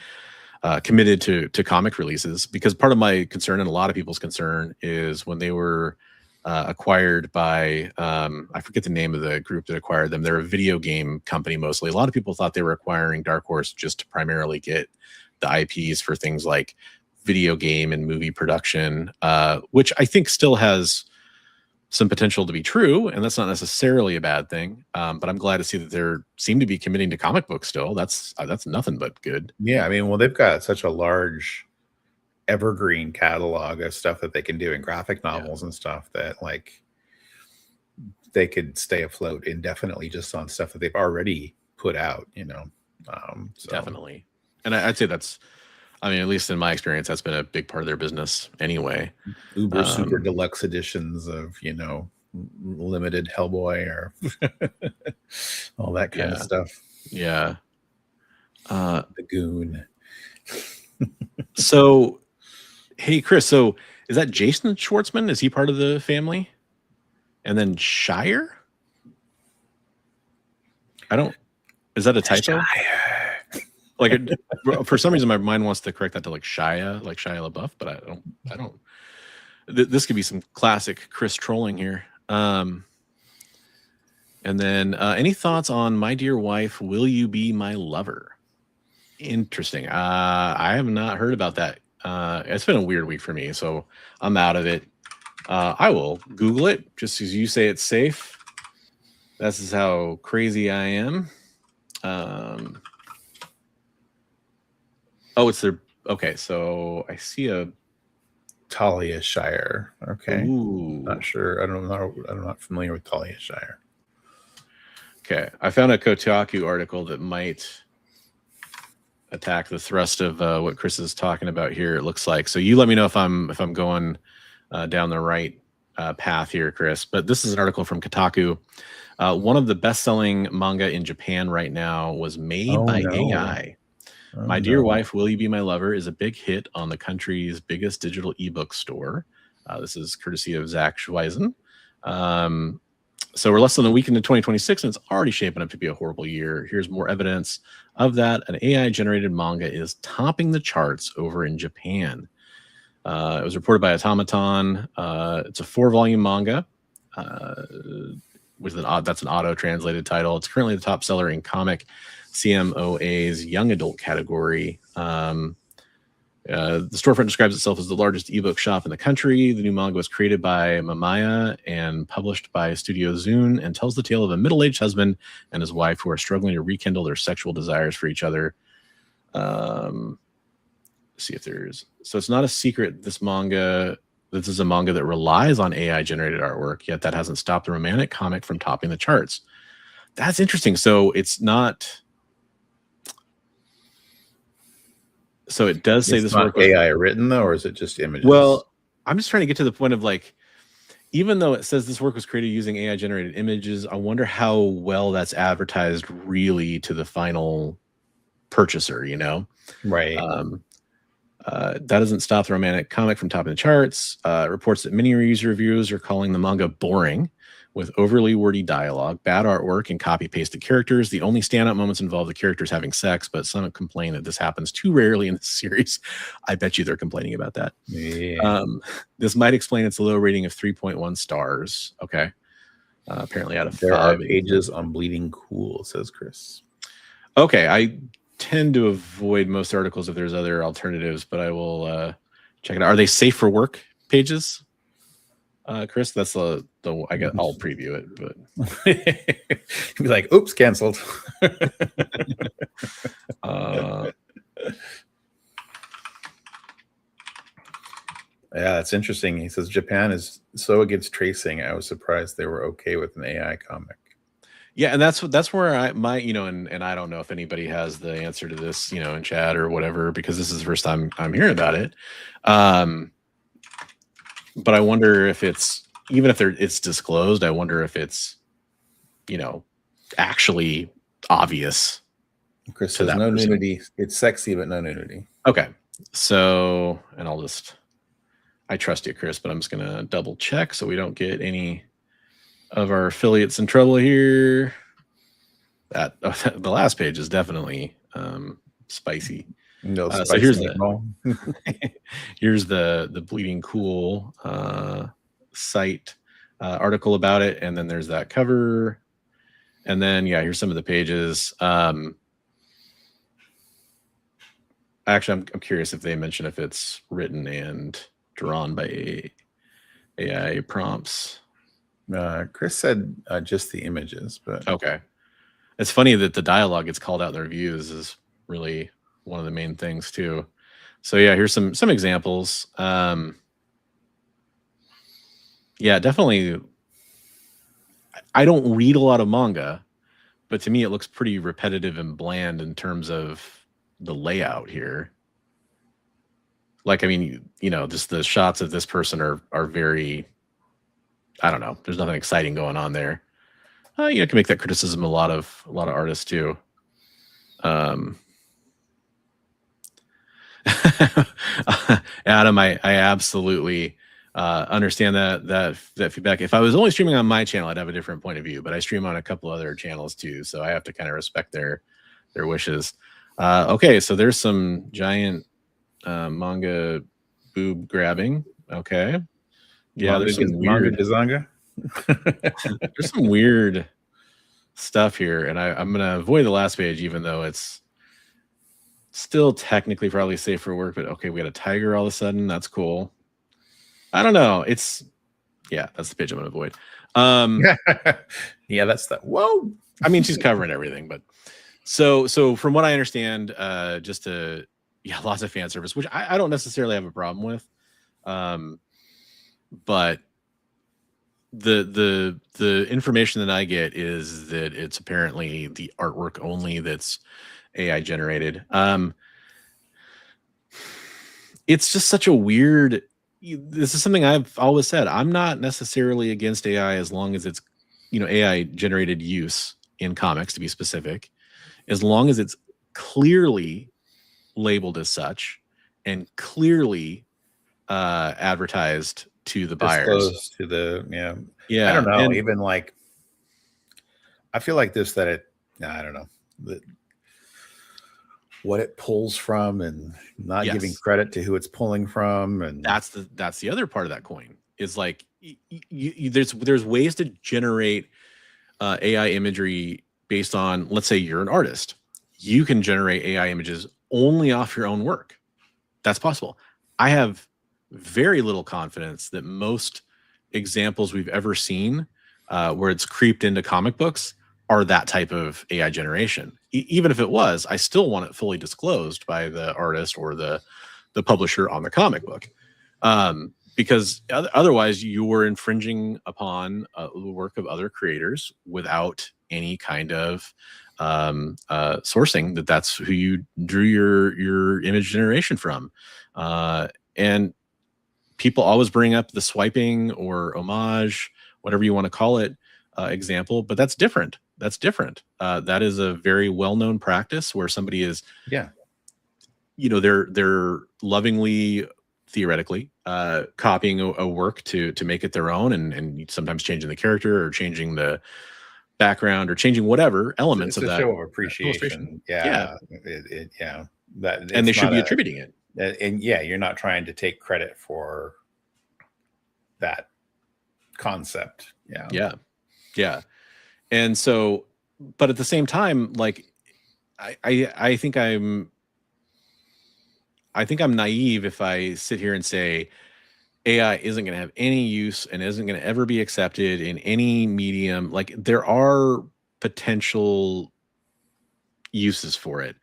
committed to comic releases. Because part of my concern, and a lot of people's concern, is when they were acquired by, I forget the name of the group that acquired them. They're a video game company mostly. A lot of people thought they were acquiring Dark Horse just to primarily get the IPs for things like video game and movie production, which I think still has some potential to be true, and that's not necessarily a bad thing. But I'm glad to see that they seem to be committing to comic books still. That's nothing but good. Yeah, they've got such a large evergreen catalog of stuff that they can do in graphic novels and stuff that they could stay afloat indefinitely just on stuff that they've already put out. Definitely, and I'd say that's. At least in my experience, that's been a big part of their business anyway. Uber super deluxe editions of, limited Hellboy or all that kind of stuff. Yeah. The Goon. So, hey, Chris, so is that Jason Schwartzman? Is he part of the family? And then Shire? Is that a typo? Shire. For some reason, my mind wants to correct that to Shia, like Shia LaBeouf, but I don't. This could be some classic Chris trolling here. And then any thoughts on My Dear Wife, Will You Be My Lover? Interesting. I have not heard about that. It's been a weird week for me, so I'm out of it. I will Google it just as you say it's safe. This is how crazy I am. Oh, it's their. Okay, so I see a Talia Shire. Okay. Ooh. Not sure. I'm not familiar with Talia Shire. Okay. I found a Kotaku article that might attack the thrust of what Chris is talking about here, it looks like. So you let me know if I'm going down the right path here, Chris. But this is an article from Kotaku. One of the best-selling manga in Japan right now was made by AI. My Dear Wife, Will You Be My Lover is a big hit on the country's biggest digital ebook store. This is courtesy of Zach Schweisen. So we're less than a week into 2026, and it's already shaping up to be a horrible year. Here's more evidence of that. An AI-generated manga is topping the charts over in Japan. It was reported by Automaton. It's a 4-volume manga. That's an auto-translated title. It's currently the top seller in Comic CMOA's young adult category. The storefront describes itself as the largest ebook shop in the country. The new manga was created by Mamaya and published by Studio Zune, and tells the tale of a middle-aged husband and his wife who are struggling to rekindle their sexual desires for each other. See if there's... So it's not a secret, this is a manga that relies on AI-generated artwork, yet that hasn't stopped the romantic comic from topping the charts. That's interesting. So it's not... So it does say it's this not work was AI written though, or is it just images? Well, I'm just trying to get to the point of like, even though it says this work was created using AI generated images, I wonder how well that's advertised really to the final purchaser, you know? Right. That doesn't stop the romantic comic from topping the charts. Reports that many user reviews are calling the manga boring, with overly wordy dialogue, bad artwork, and copy-pasted characters. The only standout moments involve the characters having sex, but some complain that this happens too rarely in the series. I bet you they're complaining about that. Yeah. This might explain its low rating of 3.1 stars. Okay. Apparently out of 5. There are pages on Bleeding Cool, says Chris. Okay, I tend to avoid most articles if there's other alternatives, but I will check it out. Are they safe for work pages? Chris, that's the I guess I'll preview it, but be like, oops, canceled. Yeah, that's interesting. He says Japan is so against tracing. I was surprised they were okay with an AI comic. Yeah, and that's where I and I don't know if anybody has the answer to this, in chat or whatever, because this is the first time I'm hearing about it. But I wonder if it's, even if it's disclosed, I wonder if it's, actually obvious. Chris says no nudity. It's sexy, but no nudity. Okay. So, and I trust you, Chris, but I'm just going to double check so we don't get any of our affiliates in trouble here. The last page is definitely spicy. No, so here's the Bleeding Cool site article about it, and then there's that cover, and then here's some of the pages. Actually, I'm curious if they mention if it's written and drawn by AI prompts. Chris said just the images, but okay. It's funny that the dialogue gets called out in the reviews is really one of the main things too. So here's some examples. Definitely. I don't read a lot of manga, but to me it looks pretty repetitive and bland in terms of the layout here. Like, I mean, just the shots of this person are very, I don't know. There's nothing exciting going on there. You can make that criticism a lot of artists too. Adam, I absolutely understand that feedback. If I was only streaming on my channel, I'd have a different point of view, but I stream on a couple other channels too, so I have to kind of respect their wishes. Okay, so there's some giant manga boob grabbing. Okay, there's some weird manga. There's some weird stuff here, and I'm gonna avoid the last page, even though it's still technically probably safe for work. But okay, we got a tiger all of a sudden. That's cool. I don't know. That's the page I'm gonna avoid. That's that. Whoa. I mean, she's covering everything, but so from what I understand, lots of fan service, which I don't necessarily have a problem with. But the information that I get is that it's apparently the artwork only that's AI generated. It's just such a weird. This is something I've always said. I'm not necessarily against AI as long as it's, AI generated use in comics, to be specific, as long as it's clearly labeled as such and clearly advertised to the buyers. To the I don't know. And even like I feel like this, that it, I don't know, that what it pulls from and not giving credit to who it's pulling from. And that's the other part of that coin is like, there's ways to generate AI imagery based on, let's say you're an artist. You can generate AI images only off your own work. That's possible. I have very little confidence that most examples we've ever seen where it's creeped into comic books are that type of AI generation. Even if it was, I still want it fully disclosed by the artist or the publisher on the comic book. Because otherwise you were infringing upon the work of other creators without any kind of sourcing that's who you drew your image generation from. And people always bring up the swiping or homage, whatever you want to call it, example, but that's different. That's different. That is a very well-known practice where somebody is, they're lovingly, theoretically, copying a work to make it their own, and sometimes changing the character or changing the background or changing whatever elements of that. Show of appreciation. Yeah. That, and they should be attributing it. And you're not trying to take credit for that concept. Yeah. And so, but at the same time, like, I think I'm naive if I sit here and say AI isn't going to have any use and isn't going to ever be accepted in any medium. Like, there are potential uses for it.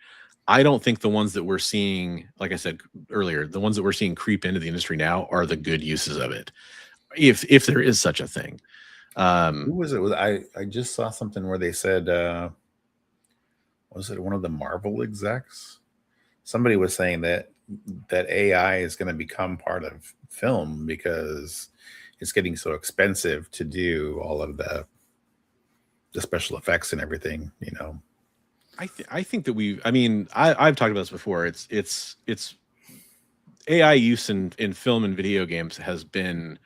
I don't think the ones that we're seeing, like I said earlier, the ones that we're seeing creep into the industry now are the good uses of it, if there is such a thing. Who was it? I just saw something where they said, was it one of the Marvel execs? Somebody was saying that AI is going to become part of film because it's getting so expensive to do all of the special effects and everything, I think that I've talked about this before. It's AI use in film and video games has been,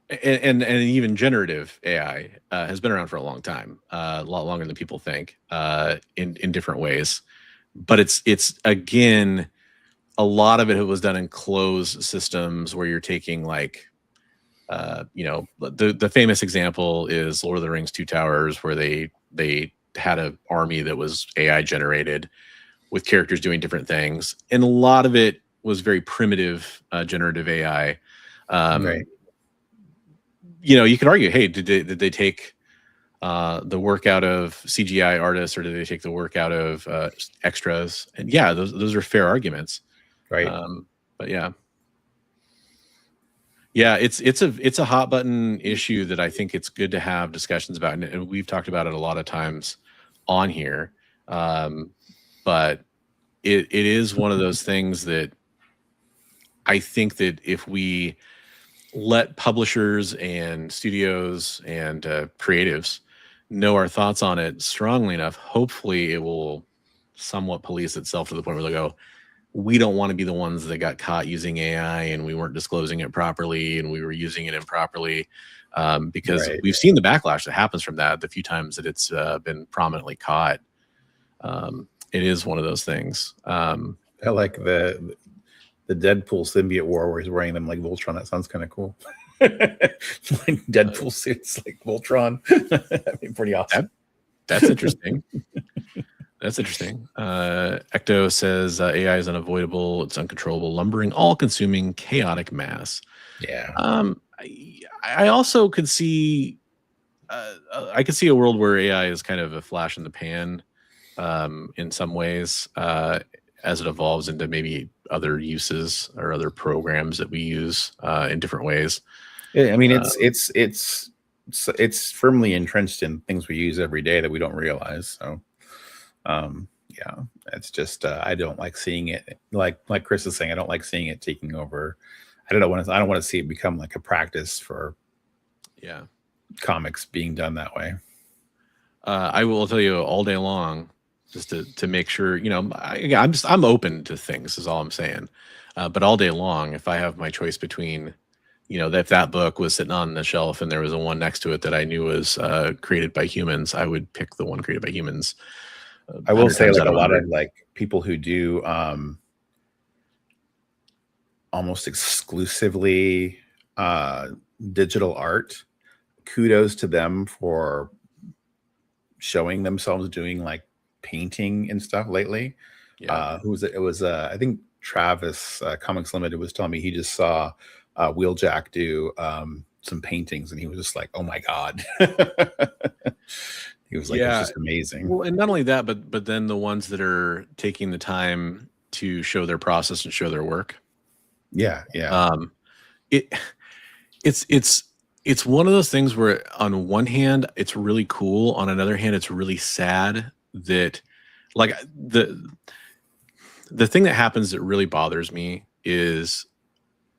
and even generative AI has been around for a long time, a lot longer than people think, in different ways. But it's again, a lot of it was done in closed systems where you're taking like, the famous example is Lord of the Rings: Two Towers, where they had an army that was AI generated with characters doing different things, and a lot of it was very primitive generative AI. Right. You could argue, hey, did they take the work out of CGI artists, or did they take the work out of extras? And yeah, those are fair arguments, right? But yeah, it's a hot button issue that I think it's good to have discussions about, and we've talked about it a lot of times on here. But it is one of those things that I think that if we let publishers and studios and creatives know our thoughts on it strongly enough, hopefully it will somewhat police itself to the point where they go, we don't want to be the ones that got caught using AI and we weren't disclosing it properly and we were using it improperly, because we've seen the backlash that happens from that the few times that it's been prominently caught. It is one of those things. I like the Deadpool symbiote war where he's wearing them like Voltron. That sounds kind of cool. Like Deadpool suits like Voltron. That'd be pretty awesome. That's interesting. That's interesting. Ecto says AI is unavoidable. It's uncontrollable, lumbering, all-consuming, chaotic mass. Yeah. I also could see. I could see a world where AI is kind of a flash in the pan, in some ways, as it evolves into maybe other uses or other programs that we use in different ways. Yeah, I mean, it's firmly entrenched in things we use every day that we don't realize. So, yeah, it's just I don't like seeing it. Like Chris is saying, I don't like seeing it taking over. I don't want to see it become like a practice for comics being done that way. I will tell you all day long, just to make sure, I'm open to things is all I'm saying. But all day long, if I have my choice between you know, if that book was sitting on the shelf and there was a one next to it that I knew was created by humans, I would pick the one created by humans. I will say, like, a lot of like people who do almost exclusively digital art, kudos to them for showing themselves doing like painting and stuff lately. Who was it? It was I think Travis Comics Limited was telling me he just saw Wheeljack do some paintings, and he was just like, oh my god. He was like, it's just amazing. Well, and not only that, but then the ones that are taking the time to show their process and show their work. It's one of those things where on one hand it's really cool, on another hand it's really sad that, like, the thing that happens that really bothers me is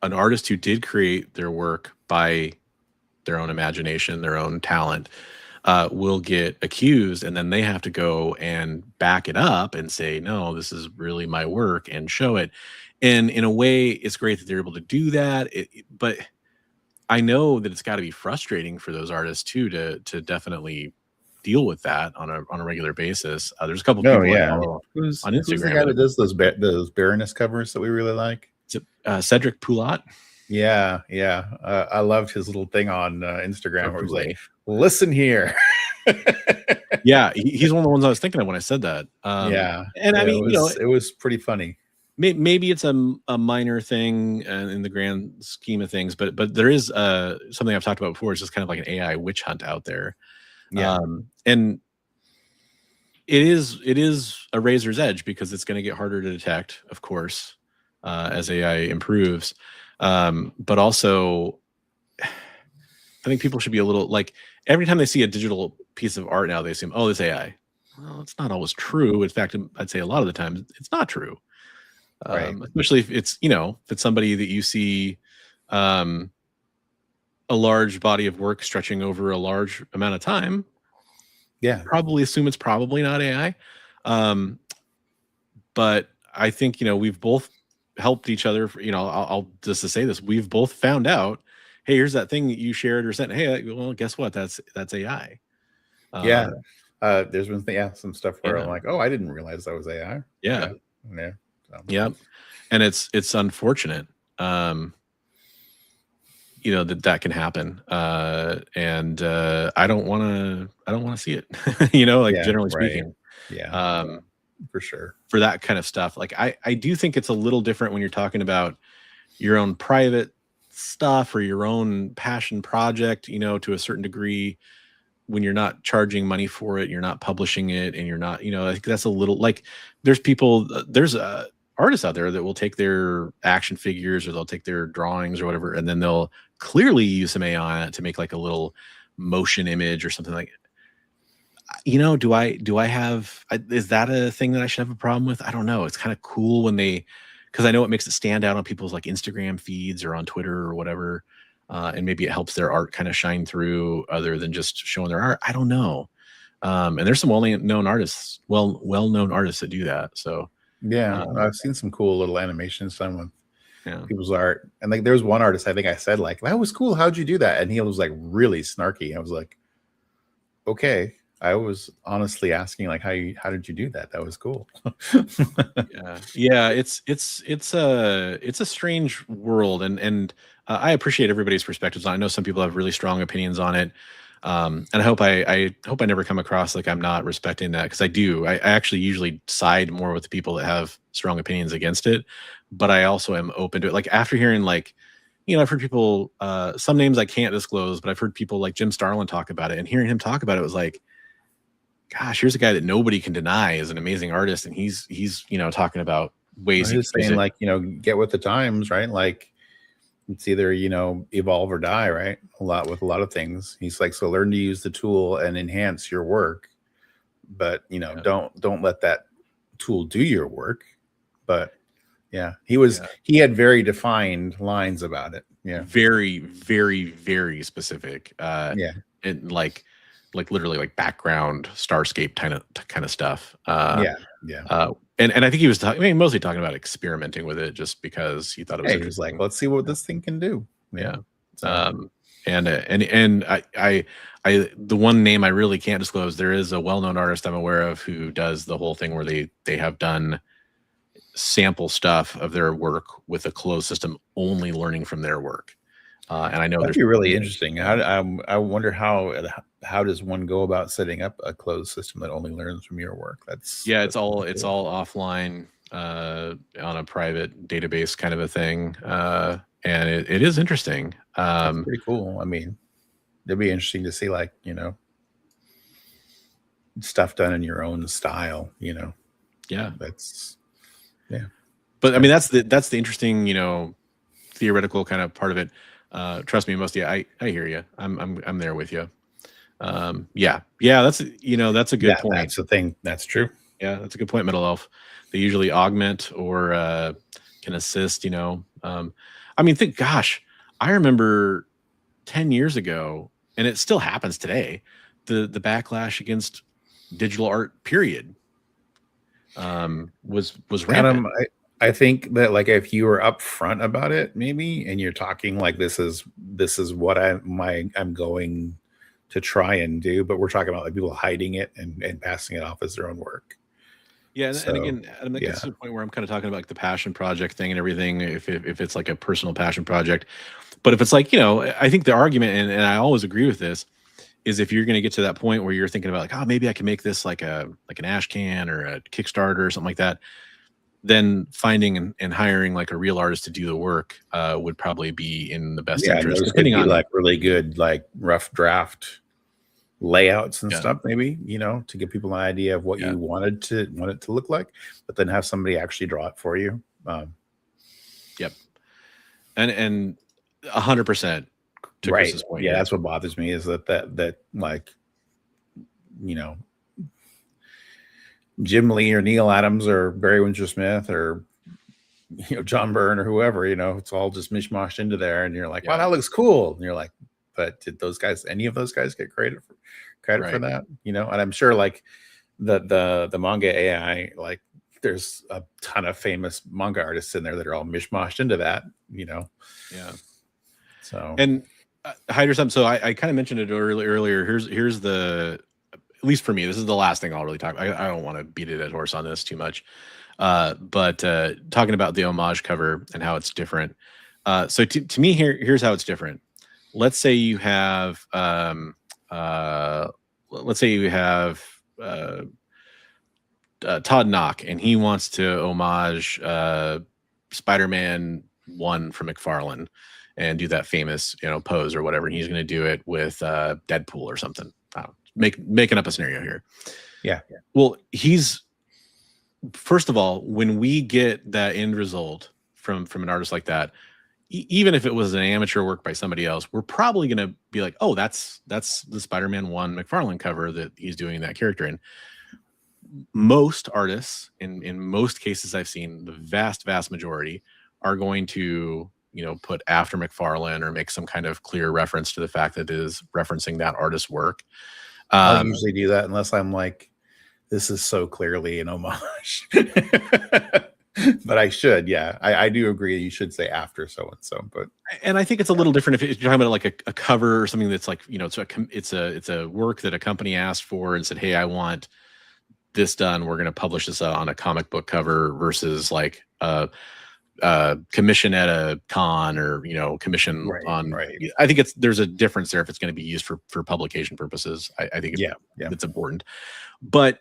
an artist who did create their work by their own imagination, their own talent, will get accused, and then they have to go and back it up and say, no, this is really my work, and show it. And in a way, it's great that they're able to do that. But I know that it's got to be frustrating for those artists too to definitely deal with that on a regular basis. There's a couple people on Instagram. Who's the guy that does those Baroness covers that we really like? Is it Cedric Poulat? Yeah. I loved his little thing on Instagram where he was like, listen here. Yeah, he's one of the ones I was thinking of when I said that. And I mean, it was pretty funny. Maybe it's a minor thing in the grand scheme of things, but there is something I've talked about before. It's just kind of like an AI witch hunt out there. And it is a razor's edge because it's going to get harder to detect, of course, as AI improves. But also, I think people should be a little, like, every time they see a digital piece of art now, they assume, oh, it's AI. Well, it's not always true. In fact, I'd say a lot of the time it's not true. Especially if it's, if it's somebody that you see a large body of work stretching over a large amount of time. Probably assume it's probably not AI. But I think, we've both helped each other. I'll just to say this, we've both found out, hey, here's that thing that you shared or sent. Hey, well, guess what? That's AI. There's been some stuff where I'm like, oh, I didn't realize that was AI. And it's unfortunate, that can happen. And I don't want to see it, generally speaking. For sure. For that kind of stuff. Like, I do think it's a little different when you're talking about your own private stuff or your own passion project, to a certain degree, when you're not charging money for it, you're not publishing it, and you're not, I think that's a little, like, there's artists out there that will take their action figures or they'll take their drawings or whatever, and then they'll clearly use some AI on it to make like a little motion image or something like, do I have, is that a thing that I should have a problem with? I don't know. It's kind of cool when because I know it makes it stand out on people's like Instagram feeds or on Twitter or whatever. And maybe it helps their art kind of shine through other than just showing their art. I don't know. And there's some well-known artists that do that. So I've seen some cool little animations done with people's art. And like, there's one artist, I think I said, like, that was cool. How'd you do that? And he was like really snarky. I was like, okay. I was honestly asking, like, how did you do that? That was cool. It's a strange world, and I appreciate everybody's perspectives on it. I know some people have really strong opinions on it, and I hope I never come across like I'm not respecting that, because I do. I actually usually side more with the people that have strong opinions against it, but I also am open to it. Like, after hearing, like, I've heard people, some names I can't disclose, but I've heard people like Jim Starlin talk about it, and hearing him talk about it was like, gosh, here's a guy that nobody can deny is an amazing artist, and he's talking about ways he's saying, like, get with the times, right? Like, it's either evolve or die, right? A lot of things. He's like, so learn to use the tool and enhance your work, but don't let that tool do your work. But he had very defined lines about it. Very, very, very specific. And like literally like background starscape kind of stuff. And I think he was mostly talking about experimenting with it just because he thought it was he was like, let's see what this thing can do. So. And the one name I really can't disclose, there is a well-known artist I'm aware of who does the whole thing where they have done sample stuff of their work with a closed system, only learning from their work. And I know that'd be really interesting. I wonder how does one go about setting up a closed system that only learns from your work? It's all offline on a private database kind of a thing. And it is interesting. That's pretty cool. I mean, it'd be interesting to see, like, stuff done in your own style, Yeah. Yeah. But I mean, that's the interesting, theoretical kind of part of it. Trust me, most of you, I hear you. I'm there with you. Yeah. That's a good point. That's the thing. That's true. Yeah, that's a good point, Metal Elf. They usually augment or can assist, I mean, gosh, I remember 10 years ago, and it still happens today, the backlash against digital art, period, was rampant. I think that, like, if you were upfront about it, maybe, and you're talking like this is what I'm going to try and do, but we're talking about like people hiding it and passing it off as their own work. Yeah, and again, Adam, that gets to the point where I'm kind of talking about like the passion project thing and everything. If it's like a personal passion project, but if it's like, I think the argument, and I always agree with this, is if you're going to get to that point where you're thinking about like, oh, maybe I can make this like an ash can or a Kickstarter or something like that, then finding and hiring like a real artist to do the work would probably be in the best interest. Depending on like really good, like rough draft layouts and stuff, maybe, to give people an idea of what you want it to look like, but then have somebody actually draw it for you. Yep. And 100% to Chris's point. Yeah, that's what bothers me, is that like, Jim Lee or Neil Adams or Barry Windsor Smith or John Byrne or whoever, it's all just mishmashed into there, and you're like, wow, that looks cool, and you're like, but did any of those guys get credit for that? And I'm sure like the manga AI, like there's a ton of famous manga artists in there that are all mishmashed into that, Yeah. So, and Hyder, so I kind of mentioned it earlier. Here's the, at least for me, this is the last thing I'll really talk. I don't want to beat a dead horse on this too much, but talking about the homage cover and how it's different. So to me, here's how it's different. Let's say you have Todd Knock, and he wants to homage Spider-Man 1 from McFarlane and do that famous pose or whatever. And he's going to do it with Deadpool or something. Making up a scenario here. Yeah. Well, first of all, when we get that end result from an artist like that, even if it was an amateur work by somebody else, we're probably going to be like, oh, that's the Spider-Man 1 McFarlane cover that he's doing that character in. Most artists, in most cases I've seen, the vast majority are going to, put after McFarlane or make some kind of clear reference to the fact that it is referencing that artist's work. I usually do that unless I'm like, this is so clearly an homage. But I should, I do agree. You should say after so and so, and I think it's a little different if you're talking about like a cover or something that's like, it's a work that a company asked for and said, hey, I want this done. We're going to publish this on a comic book cover, versus like commission at a con or commission on. Right. I think there's a difference there if it's going to be used for publication purposes. I think it's important. But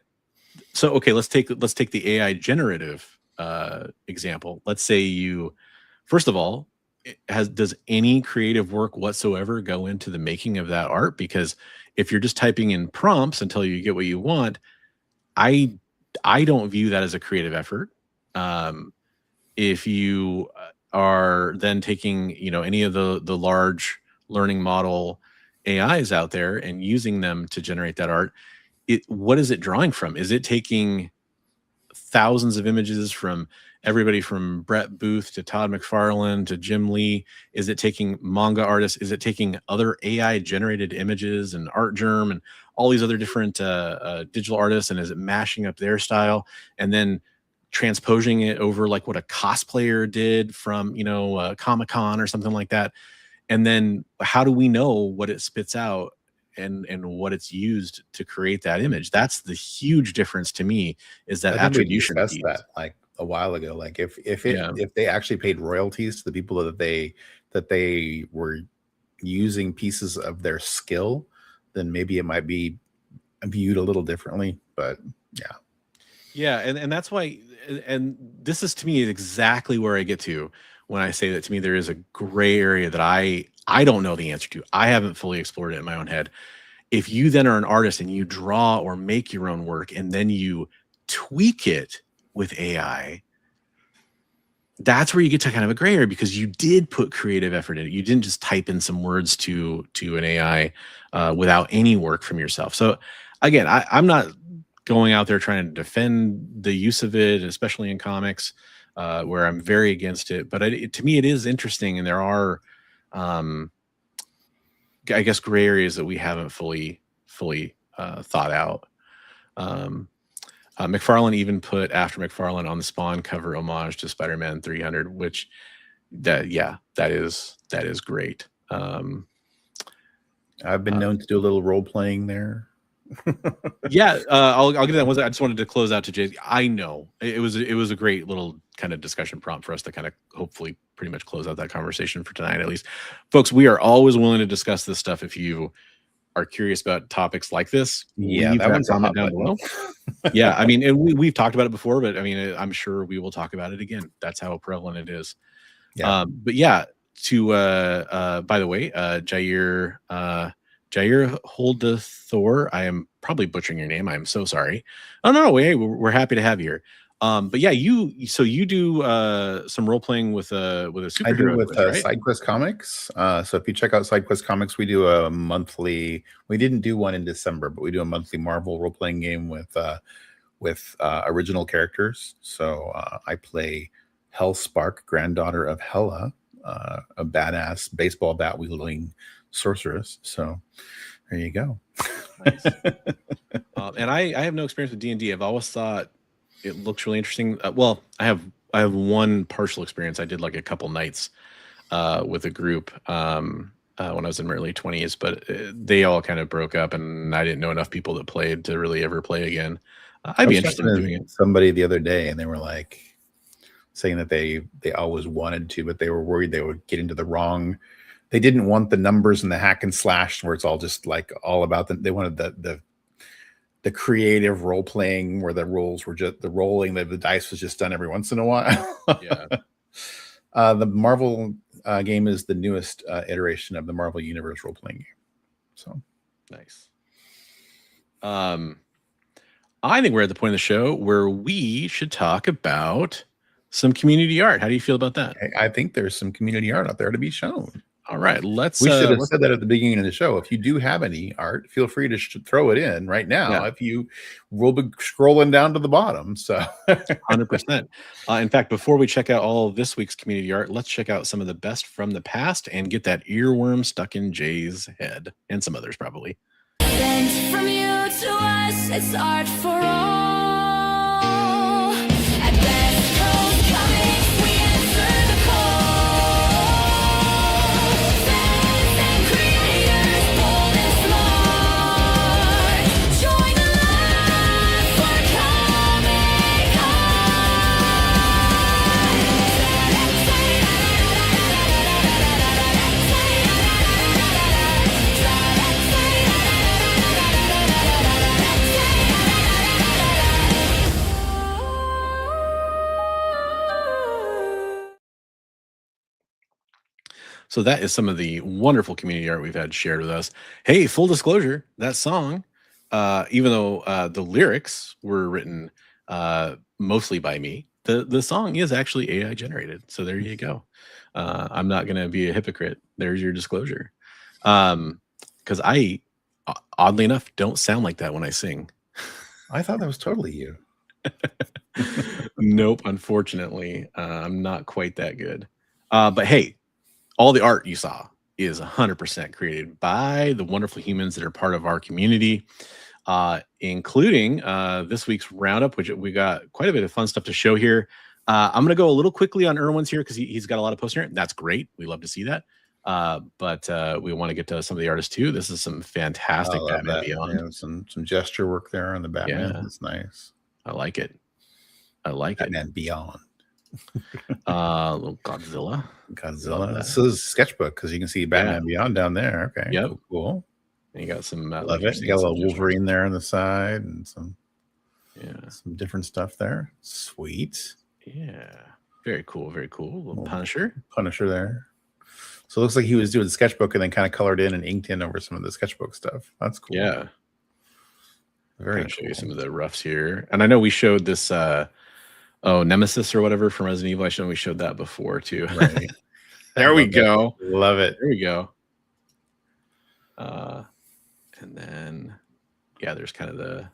so okay, let's take the AI generative example. Let's say first of all, does any creative work whatsoever go into the making of that art? Because if you're just typing in prompts until you get what you want, I don't view that as a creative effort. If you are then taking any of the large learning model AIs out there and using them to generate that art, what is it drawing from? Is it taking thousands of images from everybody from Brett Booth to Todd McFarlane to Jim Lee? Is it taking manga artists? Is it taking other AI generated images and Art Germ and all these other different digital artists? And is it mashing up their style and then transposing it over like what a cosplayer did from Comic-Con or something like that? And then how do we know what it spits out and what it's used to create that image? That's the huge difference to me, is that I think we attribution discussed piece. that like a while ago. Like if Yeah. they actually paid royalties to the people that they were using pieces of their skill, then maybe it might be viewed a little differently. But yeah, and that's why, and this is, to me, exactly where I get to when I say that, to me, there is a gray area that I don't know the answer to. I haven't fully explored it in my own head. If you then are an artist and you draw or make your own work and then you tweak it with AI, that's where you get to kind of a gray area, because you did put creative effort in it. You didn't just type in some words to an AI without any work from yourself. So again, I'm not going out there trying to defend the use of it, especially in comics, where I'm very against it. But to me, it is interesting, and there are, I guess, gray areas that we haven't fully thought out. McFarlane even put After McFarlane on the Spawn cover homage to Spider-Man 300, which that is great. I've been known to do a little role playing there. Yeah, I'll get that one. I just wanted to close out to Jay. I know it was a great little kind of discussion prompt for us to kind of hopefully pretty much close out that conversation for tonight, at least. Folks, we are always willing to discuss this stuff. If you are curious about topics like this, yeah, that one's comment down below. Yeah, I mean, and we've talked about it before, but I mean, I'm sure we will talk about it again. That's how prevalent it is. Yeah. But yeah, by the way, Jair Holdathor, I am probably butchering your name. I'm so sorry. Oh no, hey, we're happy to have you here. But yeah, you do some role playing with a superhero. I do with right? SideQuest Comics. So if you check out SideQuest Comics, we do a monthly. We didn't do one in December, but we do a monthly Marvel role playing game with original characters. So I play Hellspark, granddaughter of Hela, a badass baseball bat wielding sorceress. So there you go. Nice. And I have no experience with D&D. I've always thought it looks really interesting. Well, I have one partial experience. I did like a couple nights with a group when I was in my early 20s, but they all kind of broke up, and I didn't know enough people that played to really ever play again. I'd be interested in doing it. Somebody the other day, and they were like saying that they always wanted to, but they were worried they would get into the wrong. They didn't want the numbers and the hack and slash where it's all just like all about them. They wanted the creative role playing where the roles were just the rolling, the dice was just done every once in a while. Yeah. The Marvel game is the newest iteration of the Marvel Universe role playing game. So nice. I think we're at the point of the show where we should talk about some community art. How do you feel about that? I think there's some community art out there to be shown. All right, we should have said that at the beginning of the show. If you do have any art, feel free to throw it in right now. Yeah. If you will be scrolling down to the bottom. So 100%. In fact, before we check out all of this week's community art, let's check out some of the best from the past and get that earworm stuck in Jay's head, and some others probably. Thanks from you to us, it's art for all. At Best Coast Comics, we answer the call. Fans and creators, bold and smart. Join the line for comic So that is some of the wonderful community art we've had shared with us. Hey, full disclosure, that song, even though the lyrics were written mostly by me, the song is actually AI generated. So there you go. I'm not going to be a hypocrite. There's your disclosure. Because I, oddly enough, don't sound like that when I sing. I thought that was totally you. Nope, unfortunately, I'm not quite that good. But hey, all the art you saw is 100% created by the wonderful humans that are part of our community, including this week's roundup, which we got quite a bit of fun stuff to show here. I'm going to go a little quickly on Erwin's here because he's got a lot of posts here. That's great. We love to see that. But we want to get to some of the artists too. This is some fantastic Batman Beyond. Yeah, some gesture work there on the Batman. Yeah. That's nice. I like it. I like Batman Beyond. Little Godzilla. This is sketchbook because you can see Batman Beyond down there. Okay. Yep. Cool. And you got some Love it. You got a little Wolverine there on the side and some different stuff there. Sweet. Yeah. Very cool. Very cool. Little Punisher there. So it looks like he was doing the sketchbook and then kind of colored in and inked in over some of the sketchbook stuff. That's cool. Yeah. Very cool. Show you some of the roughs here. And I know we showed this Nemesis or whatever from Resident Evil. We showed that before too. Right. There we go. Love it. There we go. And then there's kind of the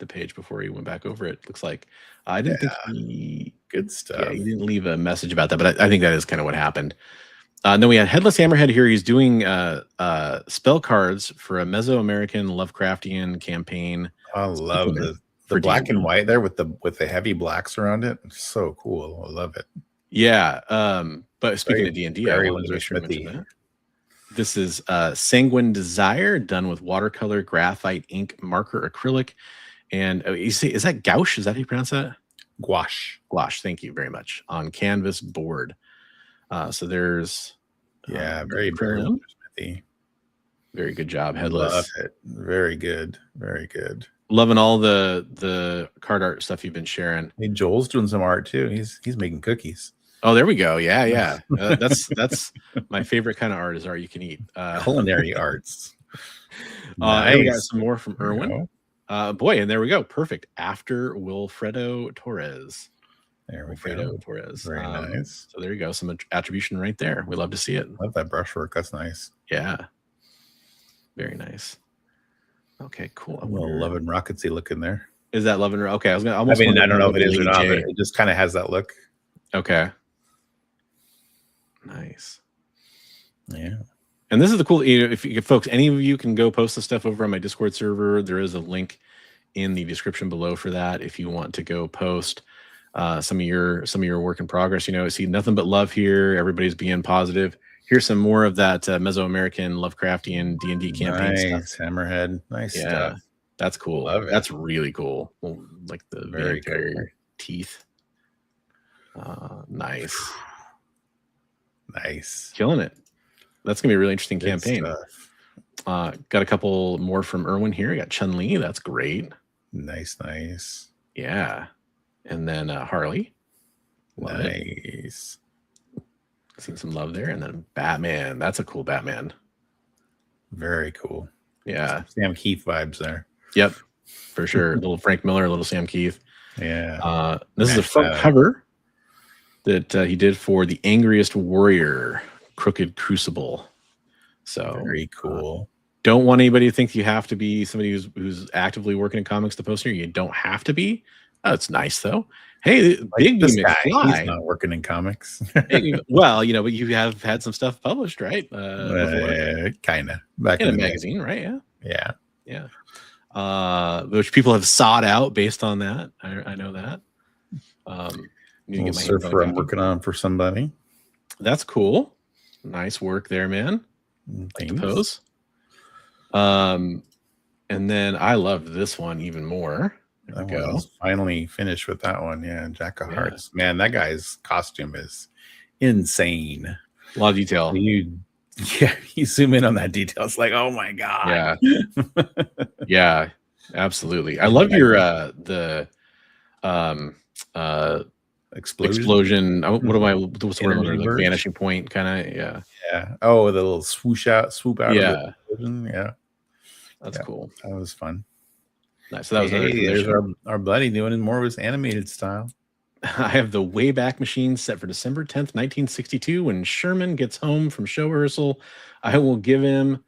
page before he went back over it. Looks like I didn't think he good stuff. Yeah, he didn't leave a message about that, but I think that is kind of what happened. And then we had Headless Hammerhead here. He's doing spell cards for a Mesoamerican Lovecraftian campaign. I love the black and white there with the heavy blacks around it. It's so cool. I love it. Yeah. But speaking of D&D, I wanted to make sure to mention that. This is Sanguine Desire, done with watercolor, graphite, ink, marker, acrylic, and you see, is that gouache? Is that how you pronounce that? Gouache. Gouache. Thank you very much. On canvas board. So there's very smithy. Very good job, Headless. Love it. Very good. Very good. Loving all the card art stuff you've been sharing. Hey, Joel's doing some art too. He's making cookies. Oh, there we go. Yeah. That's my favorite kind of art is art you can eat. Culinary arts. Nice. And we got some more from Irwin. Boy, and there we go. Perfect. After Wilfredo Torres. There we go. Torres. Very nice. So there you go. Some attribution right there. We love to see it. Love that brushwork. That's nice. Yeah. Very nice. Okay, cool. A little Love and Rocketsy look in there. Is that Love and Okay, I was gonna I don't know if it is or not, but it just kind of has that look. Okay. Nice. Yeah. And this is the cool, if folks, any of you can go post the stuff over on my Discord server. There is a link in the description below for that. If you want to go post some of your work in progress, see nothing but love here. Everybody's being positive. Here's some more of that Mesoamerican Lovecraftian D&D campaign nice stuff. Hammerhead. Nice stuff. That's cool. Love it. That's really cool. Like the very cool. Teeth. Nice. Nice. Killing it. That's gonna be a really interesting campaign. Got a couple more from Irwin here. Got Chun-Li. That's great. Nice. Yeah. And then Harley. Love nice. Seen some love there. And then Batman. That's a cool Batman. Very cool. Yeah. Sam Keith vibes there. Yep. For sure. Little Frank Miller, little Sam Keith. Yeah. This is a front cover that he did for The Angriest Warrior, Crooked Crucible. So very cool. Don't want anybody to think you have to be somebody who's actively working in comics to post here. You don't have to be. Oh, it's nice though. Hey, Big this B guy, McFly. He's not working in comics. Well, but you have had some stuff published, right? Kind of back in a magazine, right? Yeah. Which people have sought out based on that. I know that. Surfer I'm working on for somebody. That's cool. Nice work there, man. I suppose. And then I love this one even more. There we go. Finally finished with that one. Yeah, Jack of Hearts. Man, that guy's costume is insane. A lot of detail. You zoom in on that detail. It's like, oh my god. Yeah. Yeah, absolutely. I love your explosion. What's the word? Like vanishing point, kind of. Yeah. Oh, the little swoop out. Yeah. Yeah. That's cool. That was fun. Nice. So that was there's our buddy doing more of his animated style. I have the Wayback Machine set for December 10th, 1962. When Sherman gets home from show rehearsal, I will give him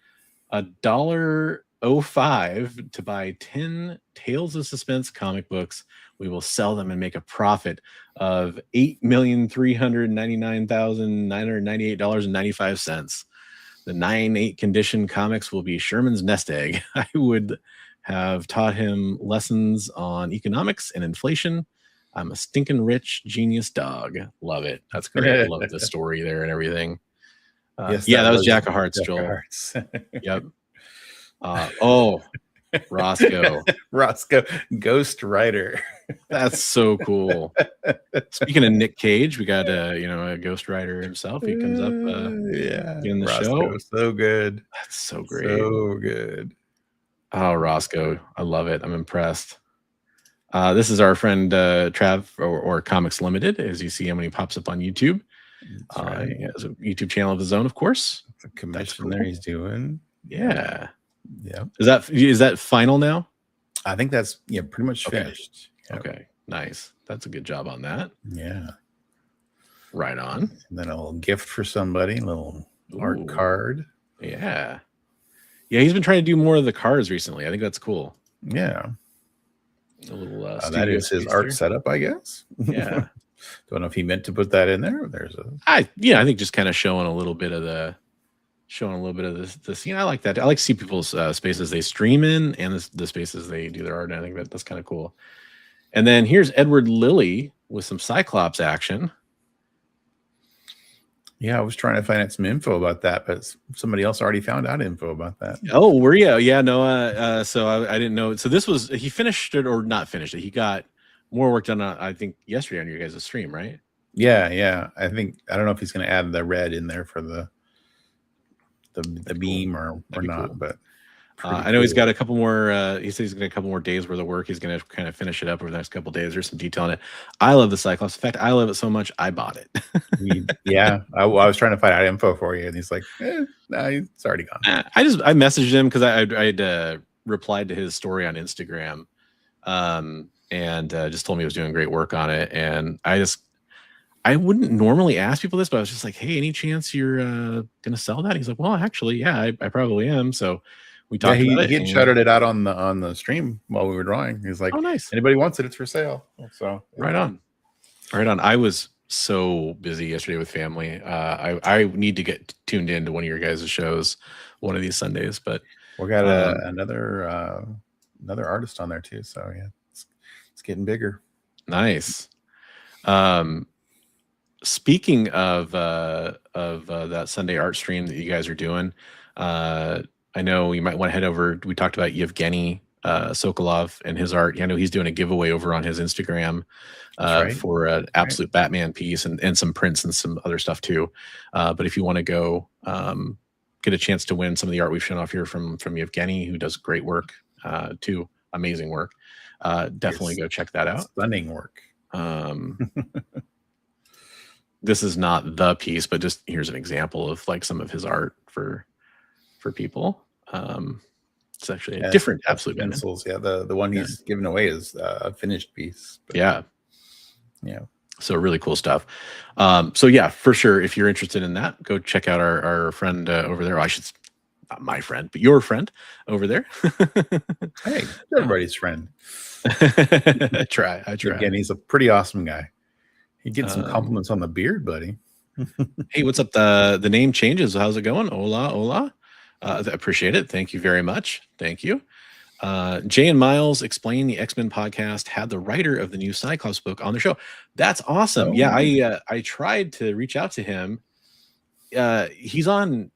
$1.05 to buy 10 Tales of Suspense comic books. We will sell them and make a profit of $8,399,998.95. The 9/8 condition comics will be Sherman's nest egg. I would have taught him lessons on economics and inflation. I'm a stinking rich genius dog. Love it. That's great. I love the story there and everything. Yes, yeah, that was Jack of Hearts, Jack Joel. of Hearts. Yep. Oh, Roscoe. Roscoe, Ghost Rider. That's so cool. Speaking of Nick Cage, we got a Ghost Rider himself. He comes up Yeah, in the Roscoe, show. so good. That's so great. So good. Oh, Roscoe. I love it. I'm impressed. This is our friend Trav or Comics Limited, as you see him when he pops up on YouTube. Right. He has a YouTube channel of his own, of course. The commission cool. there he's doing. Yeah. Yeah. Is that final now? I think that's pretty much finished. Yep. Okay. Nice. That's a good job on that. Yeah. Right on. And then a little gift for somebody, a little art card. Yeah. Yeah, he's been trying to do more of the cards recently. I think that's cool. Yeah. A little that is his art setup, I guess. Yeah. Don't know if he meant to put that in there. There's I think just kind of showing a little bit of the scene. I like that. I like to see people's spaces they stream in and the spaces they do their art in. I think that's kind of cool. And then here's Edward Lilly with some Cyclops action. Yeah, I was trying to find out some info about that, but somebody else already found out info about that. Oh, were you? Yeah, no. So I didn't know. So this was, he finished it or not finished it. He got more work done, I think, yesterday on your guys' stream, right? Yeah. I don't know if he's going to add the red in there for the beam or not, cool. But I know he's got a couple more. He said he's got a couple more days worth of work. He's going to kind of finish it up over the next couple of days. There's some detail in it. I love the Cyclops. In fact, I love it so much I bought it. Yeah, I was trying to find out info for you, and he's like, "No, it's already gone." I messaged him because I'd replied to his story on Instagram, and just told me he was doing great work on it. And I wouldn't normally ask people this, but I was just like, "Hey, any chance you're gonna sell that?" He's like, "Well, actually, yeah, I probably am." So we talked about it. He had shouted it out on the stream while we were drawing. He's like, "Oh, nice. Anybody wants it? It's for sale." So right on. I was so busy yesterday with family. I need to get tuned into one of your guys' shows one of these Sundays, but we got another artist on there too. So yeah, it's getting bigger. Nice. Speaking of that Sunday art stream that you guys are doing, I know you might want to head over. We talked about Yevgeny Sokolov and his art. I know he's doing a giveaway over on his Instagram for an absolute Batman piece and some prints and some other stuff too. But if you want to go get a chance to win some of the art we've shown off here from Yevgeny, who does great work too, amazing work. Definitely go check that out. Stunning work. This is not the piece, but just here's an example of like some of his art for people. It's actually a different absolute pencils. Yeah, the one he's given away is a finished piece. But yeah. So really cool stuff. So yeah, for sure, if you're interested in that, go check out our friend over there. Not my friend, but your friend over there. Hey, everybody's friend. I try. Again, he's a pretty awesome guy. He gets some compliments on the beard, buddy. Hey, what's up? The name changes. How's it going? Hola. Appreciate it. Thank you very much. Thank you. Jay and Miles Explain the X-Men podcast had the writer of the new Cyclops book on the show. That's awesome. Oh, yeah, I tried to reach out to him. He's on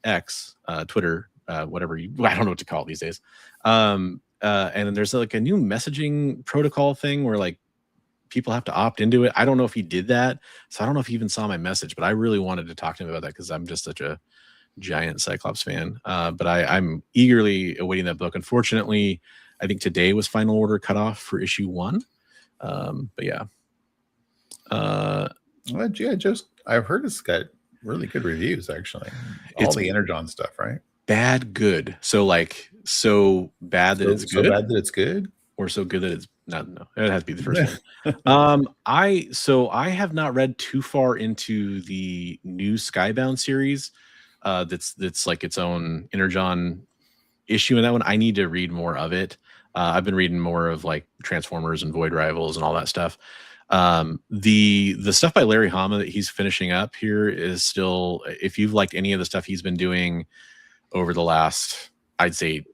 X, Twitter, whatever I don't know what to call it these days. And then there's like a new messaging protocol thing where like people have to opt into it. I don't know if he did that, so I don't know if he even saw my message, but I really wanted to talk to him about that because I'm just such a giant Cyclops fan. But I'm eagerly awaiting that book. Unfortunately, I think today was final order cut off for issue 1. But yeah. I've heard it's got really good reviews actually. All the Energon stuff, right? Bad, good. So like so bad that it's good. So bad that it's good, or so good that it's not. No, it has to be the first one. I have not read too far into the new Skybound series. That's like its own Energon issue in that one. I need to read more of it. I've been reading more of like Transformers and Void Rivals and all that stuff. The stuff by Larry Hama that he's finishing up here is still, if you've liked any of the stuff he's been doing over the last, I'd say,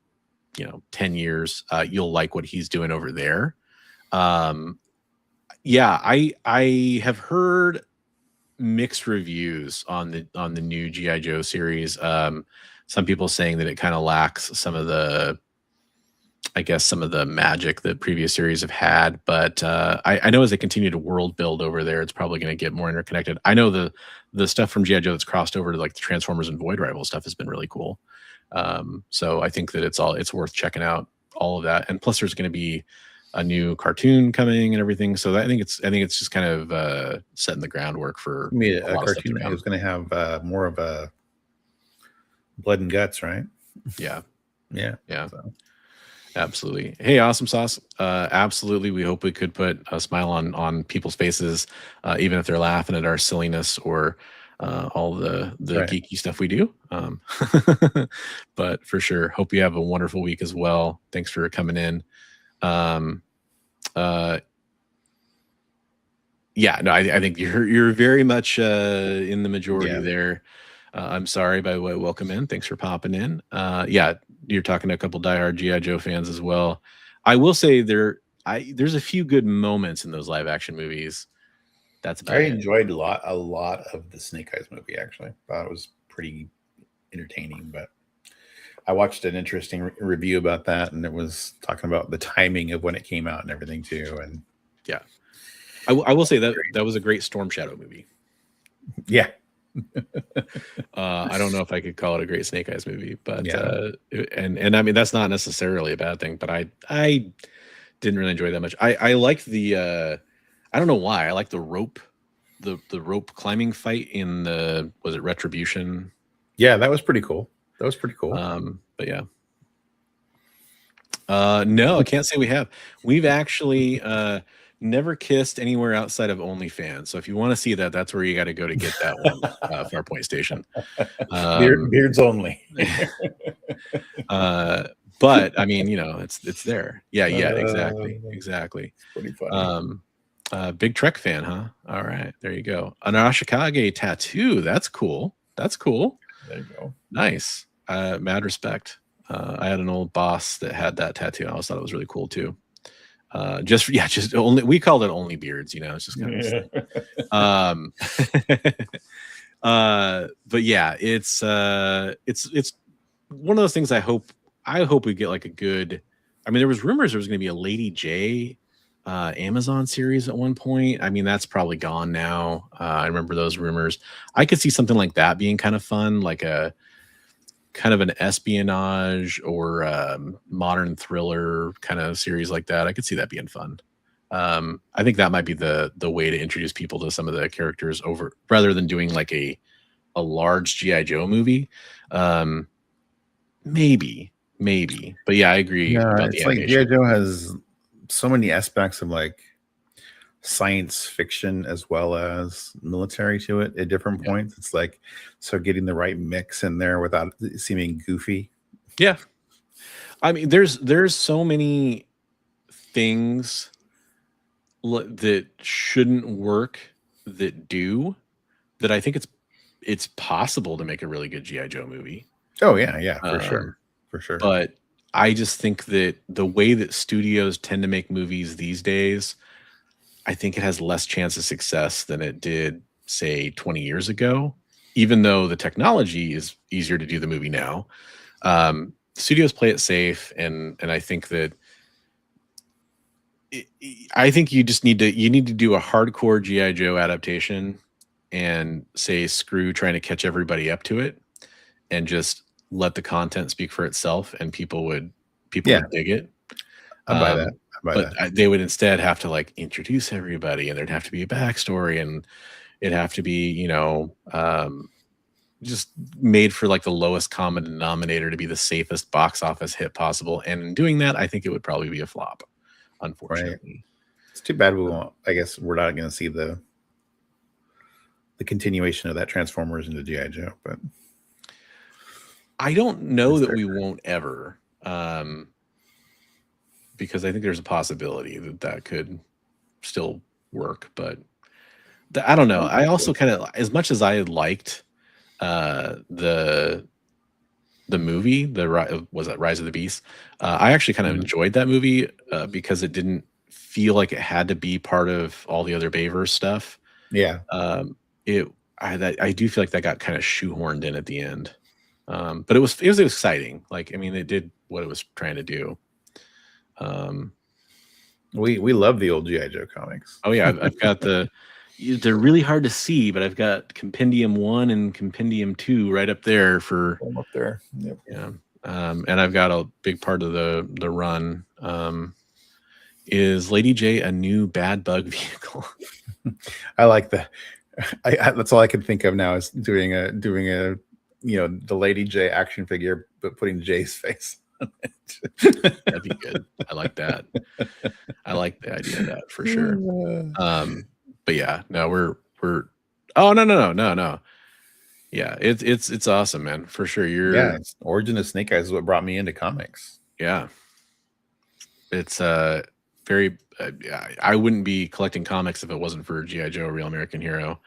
10 years, you'll like what he's doing over there. Yeah, I have heard mixed reviews on the new GI Joe series. Some people saying that it kind of lacks some of the, I guess, some of the magic that previous series have had, but I know as they continue to world build over there, it's probably going to get more interconnected. I know the stuff from GI Joe that's crossed over to like the Transformers and Void Rival stuff has been really cool. So I think that it's worth checking out all of that, and plus there's going to be a new cartoon coming and everything. So I think it's just kind of setting the groundwork for a cartoon. It was going to have more of a blood and guts, right? Yeah. So. Absolutely. Hey, Awesome Sauce. Absolutely. We hope we could put a smile on people's faces, even if they're laughing at our silliness or all the right. geeky stuff we do. But for sure, hope you have a wonderful week as well. Thanks for coming in. Yeah, no, I think you're very much in the majority there. I'm sorry, by the way. Welcome in. Thanks for popping in. Yeah, you're talking to a couple diehard GI Joe fans as well. I will say there's a few good moments in those live action movies. That's about it. Enjoyed a lot of the Snake Eyes movie. Actually, thought it was pretty entertaining. But I watched an interesting review about that, and it was talking about the timing of when it came out and everything too. And yeah, I will say that was a great Storm Shadow movie. Yeah. I don't know if I could call it a great Snake Eyes movie, but and I mean that's not necessarily a bad thing, but I didn't really enjoy that much. I like the I don't know why I like the rope climbing fight in was it Retribution? Yeah, that was pretty cool. But yeah. No, I can't say we have. We've actually never kissed anywhere outside of OnlyFans. So if you want to see that, that's where you got to go to get that one. Farpoint Station. Beards only. But I mean, it's there. Yeah, exactly. Pretty funny. Big Trek fan, huh? All right, there you go. An Ashikage tattoo. That's cool. There you go. Nice. Mad respect. I had an old boss that had that tattoo. I always thought it was really cool too. Just only, we called it only beards, it's just kind of but yeah, it's one of those things. I hope we get like a good, I mean, there was rumors there was going to be a Lady J Amazon series at one point. I mean, that's probably gone now. I remember those rumors. I could see something like that being kind of fun, like a kind of an espionage or modern thriller kind of series like that. I could see that being fun. I think that might be the way to introduce people to some of the characters over, rather than doing like a large GI Joe movie. Maybe, but yeah, I agree. About it's like GI Joe has so many aspects of like science fiction as well as military to it at different points. It's like, so getting the right mix in there without seeming goofy. Yeah. I mean, there's so many things that shouldn't work that do, that I think it's possible to make a really good GI Joe movie. Oh yeah, for sure. But I just think that the way that studios tend to make movies these days, I think it has less chance of success than it did, say, 20 years ago. Even though the technology is easier to do the movie now, studios play it safe, and I think that I think you just need to do a hardcore GI Joe adaptation and say screw trying to catch everybody up to it, and just let the content speak for itself, and people would dig it. I buy that. But they would instead have to like introduce everybody, and there'd have to be a backstory, and it'd have to be, just made for like the lowest common denominator to be the safest box office hit possible. And in doing that, I think it would probably be a flop, unfortunately. Right. It's too bad I guess we're not going to see the continuation of that Transformers into GI Joe, but I don't know that we won't ever. Because I think there's a possibility that could still work, but I don't know. I also kind of, as much as I liked the movie, was that Rise of the Beast? I actually kind of enjoyed that movie because it didn't feel like it had to be part of all the other Bayverse stuff. Yeah. I do feel like that got kind of shoehorned in at the end. But it was exciting. Like, I mean, it did what it was trying to do. We love the old G.I. Joe comics. Oh yeah, I've got they're really hard to see, but I've got Compendium 1 and Compendium 2 right up there for up there. Yep. Yeah. And I've got a big part of the run. Is Lady J a new bad bug vehicle? I like that. That's all I can think of now is doing a the Lady J action figure, but putting J's face on it. That'd be good. I like that. I like the idea of that for sure. But yeah, no, we're oh no. Yeah, it's awesome, man, for sure. It's Origin of Snake Eyes is what brought me into comics. Yeah, it's very. I wouldn't be collecting comics if it wasn't for G.I. Joe: Real American Hero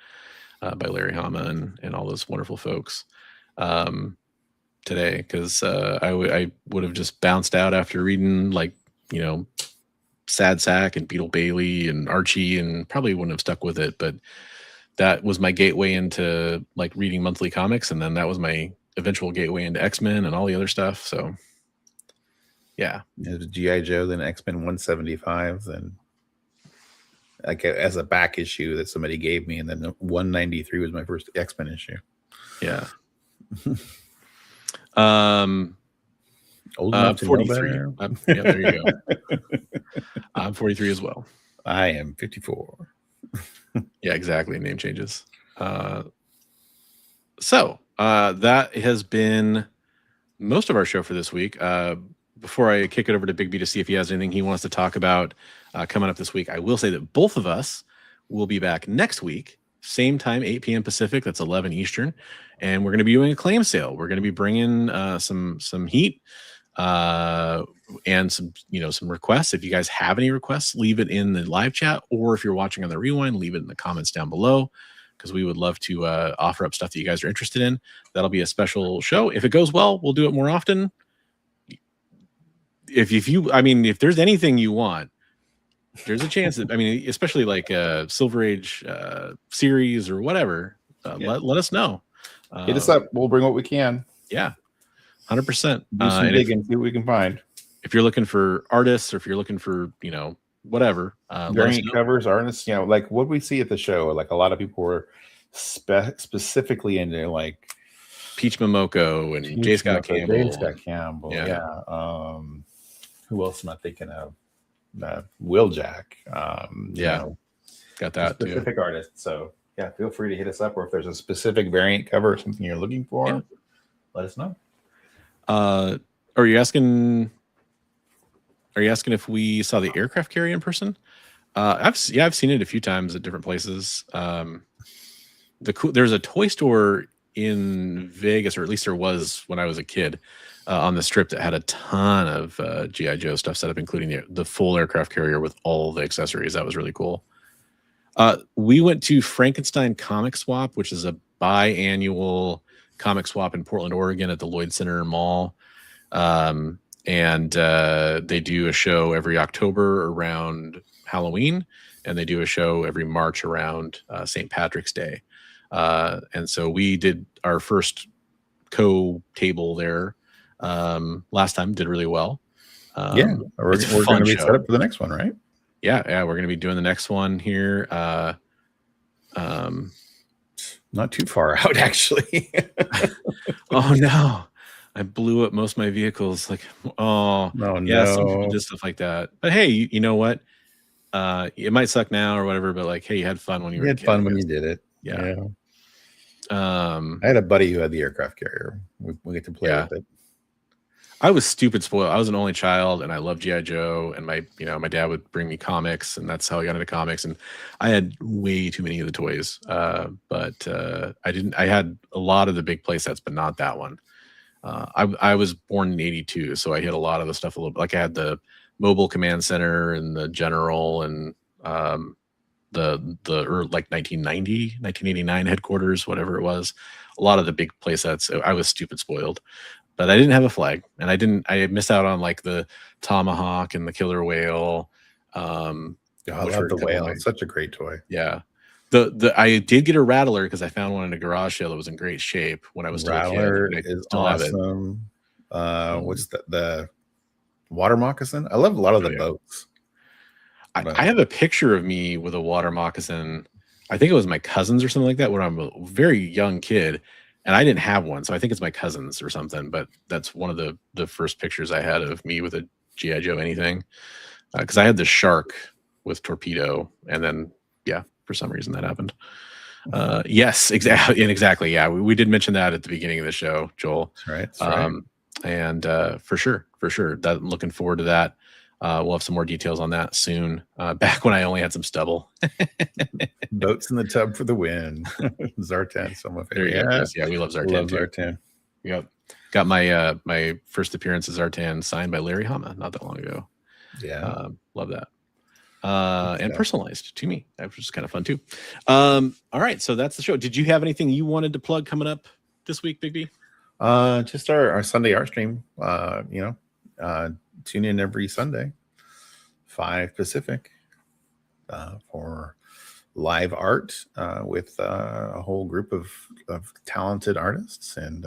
by Larry Hama and all those wonderful folks today, because I would have just bounced out after reading Sad Sack and Beetle Bailey and Archie, and probably wouldn't have stuck with it, but that was my gateway into like reading monthly comics, and then that was my eventual gateway into X-Men and all the other stuff. So yeah, it was G.I. Joe, then X-Men 175, then like as a back issue that somebody gave me, and then 193 was my first X-Men issue. Yeah. Old enough to 43. know better. Yeah, there you go. I'm 43 as well. I am 54. Yeah, exactly. Name changes. So that has been most of our show for this week. Before I kick it over to Big B to see if he has anything he wants to talk about coming up this week, I will say that both of us will be back next week, same time, 8 p.m. Pacific. That's 11 Eastern, and we're going to be doing a claim sale. We're going to be bringing some heat and some requests. If you guys have any requests, leave it in the live chat, or if you're watching on the rewind, leave it in the comments down below, because we would love to offer up stuff that you guys are interested in. That'll be a special show. If it goes well, we'll do it more often. If there's anything you want, there's a chance that, especially like a Silver Age series or whatever, let us know. Hit us up. We'll bring what we can. Yeah, 100%. Do some digging, see what we can find. If you're looking for artists, or if you're looking for, whatever. Variant covers, artists, like what we see at the show, like a lot of people were specifically into like Peach Momoko and J. Scott Campbell. Yeah. Who else am I thinking of? Will Jack. Got that specific too. Artist. So yeah, feel free to hit us up, or if there's a specific variant cover or something you're looking for, let us know. Are you asking if we saw the aircraft carrier in person? I've seen it a few times at different places. There's a toy store in Vegas, or at least there was when I was a kid, on the Strip, that had a ton of G.I. Joe stuff set up, including the full aircraft carrier with all the accessories. That was really cool. We went to Frankenstein Comic Swap, which is a biannual comic swap in Portland, Oregon, at the Lloyd Center Mall. And they do a show every October around Halloween, and they do a show every March around St. Patrick's Day. And so we did our first co-table there last time, did really well. We're going to be set up for the next one, right? Yeah, we're going to be doing the next one here. Not too far out, actually. Oh no, I blew up most of my vehicles. Like, oh no, yeah, some people did stuff like that. But hey, you know what? It might suck now or whatever, but like, hey, you had fun when you had fun when you did it. Yeah. I had a buddy who had the aircraft carrier. We get to play with it. I was stupid spoiled. I was an only child, and I loved G.I. Joe, and my dad would bring me comics, and that's how I got into comics. And I had way too many of the toys, but I didn't. I had a lot of the big play sets, but not that one. I was born in '82, so I hit a lot of the stuff a little bit. Like I had the Mobile Command Center and the General, and the like 1990, 1989 headquarters, whatever it was. A lot of the big play sets. I was stupid spoiled. But I didn't have a flag, and I missed out on like the Tomahawk and the Killer Whale. I love the Whale. It's such a great toy. Yeah. I did get a Rattler because I found one in a garage sale that was in great shape when I was still Rattler a kid. is awesome. What's the water moccasin? I love a lot of the boats. I have a picture of me with a water moccasin. I think it was my cousins or something like that when I'm a very young kid, and I didn't have one, so I think it's my cousins or something. But that's one of the first pictures I had of me with a G.I. Joe anything, because I had the shark with torpedo, and then for some reason that happened. Yes, exactly. Yeah, we did mention that at the beginning of the show, Joel. That's right. And for sure, that I'm looking forward to that. We'll have some more details on that soon. Back when I only had some stubble. Boats in the tub for the win. Zartan, some of it. Yeah, we love Zartan. Love Zartan. Yep. Got my my first appearance as Zartan signed by Larry Hama not that long ago. Yeah. Love that. And personalized to me, that was kind of fun too. All right, so that's the show. Did you have anything you wanted to plug coming up this week, Big B? Just our Sunday art stream. Tune in every Sunday, 5 Pacific, for live art with a whole group of talented artists, and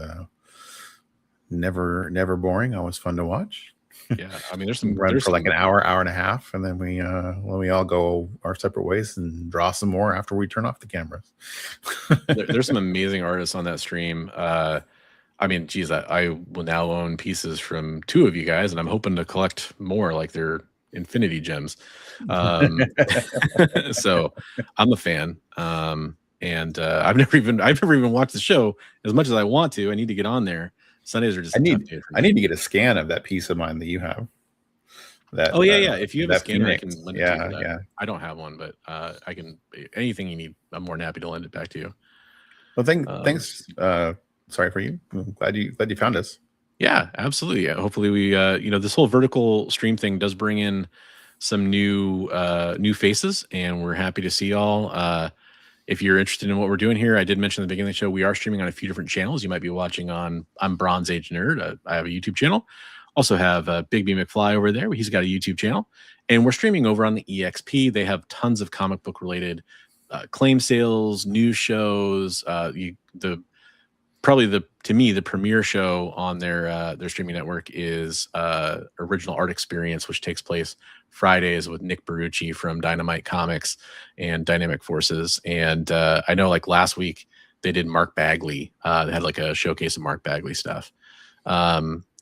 never boring. Always fun to watch. Yeah, I mean, there's like an hour and a half, and then we all go our separate ways and draw some more after we turn off the cameras. There's some amazing artists on that stream. I mean, geez, I will now own pieces from 2 of you guys, and I'm hoping to collect more, like they're infinity gems. So I'm a fan. And I've never even watched the show as much as I want to. I need to get on there. Sundays are just I need to get a scan of that piece of mine that you have. That, yeah. If you have a scanner, I can lend it to you. Yeah. I don't have one, but I can. Anything you need, I'm more than happy to lend it back to you. Well, thanks. Sorry for you. I'm glad you found us. Yeah, absolutely. Yeah. Hopefully we this whole vertical stream thing does bring in some new faces, and we're happy to see y'all. If you're interested in what we're doing here, I did mention at the beginning of the show, we are streaming on a few different channels. You might be watching on, I'm Bronze Age Nerd. I have a YouTube channel. Also have Big B McFly over there. He's got a YouTube channel. And we're streaming over on the EXP. They have tons of comic book related claim sales, news shows. To me, the premiere show on their streaming network is Original Art Experience, which takes place Fridays with Nick Barucci from Dynamite Comics and Dynamic Forces. And I know, like last week, they did Mark Bagley. They had like a showcase of Mark Bagley stuff.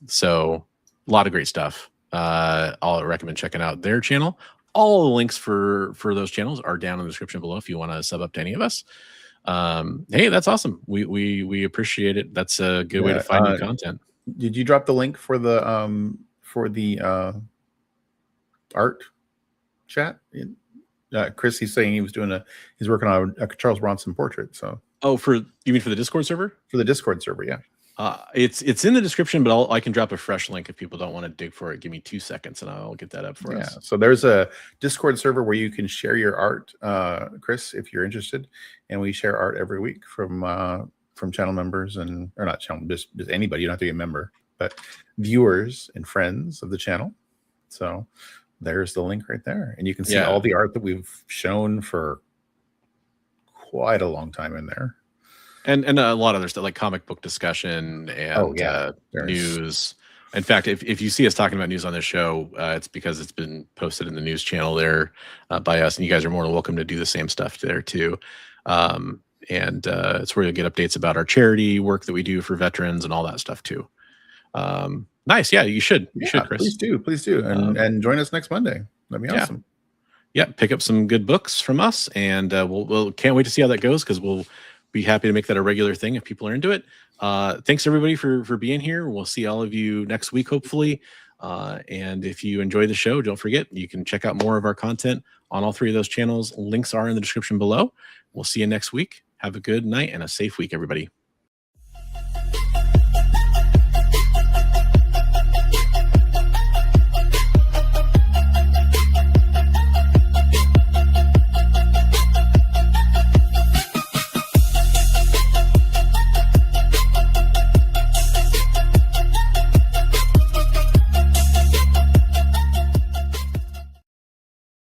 So a lot of great stuff. I'll recommend checking out their channel. All the links for those channels are down in the description below if you want to sub up to any of us. Hey, that's awesome. We appreciate it. That's a good way to find new content. Did you drop the link for the art chat? Chris, he's saying he's working on a Charles Bronson portrait. So you mean for the Discord server? For the Discord server, yeah. It's in the description, but I can drop a fresh link if people don't want to dig for it. Give me 2 seconds and I'll get that up for us. So there's a Discord server where you can share your art, Chris, if you're interested, and we share art every week from channel members or not channel, just anybody. You don't have to be a member, but viewers and friends of the channel. So there's the link right there, and you can see all the art that we've shown for quite a long time in there. And a lot of other stuff like comic book discussion and news. In fact, if you see us talking about news on this show, it's because it's been posted in the news channel there by us, and you guys are more than welcome to do the same stuff there too. And it's where you'll get updates about our charity work that we do for veterans and all that stuff too. Nice. Yeah, you should. You should, Chris. Please do. And join us next Monday. That'd be awesome. Yeah, pick up some good books from us, and we'll can't wait to see how that goes, because we'll be happy to make that a regular thing if people are into it. Thanks everybody for being here. We'll see all of you next week, hopefully. And if you enjoy the show, don't forget, you can check out more of our content on all 3 of those channels. Links are in the description below. We'll see you next week. Have a good night and a safe week, everybody.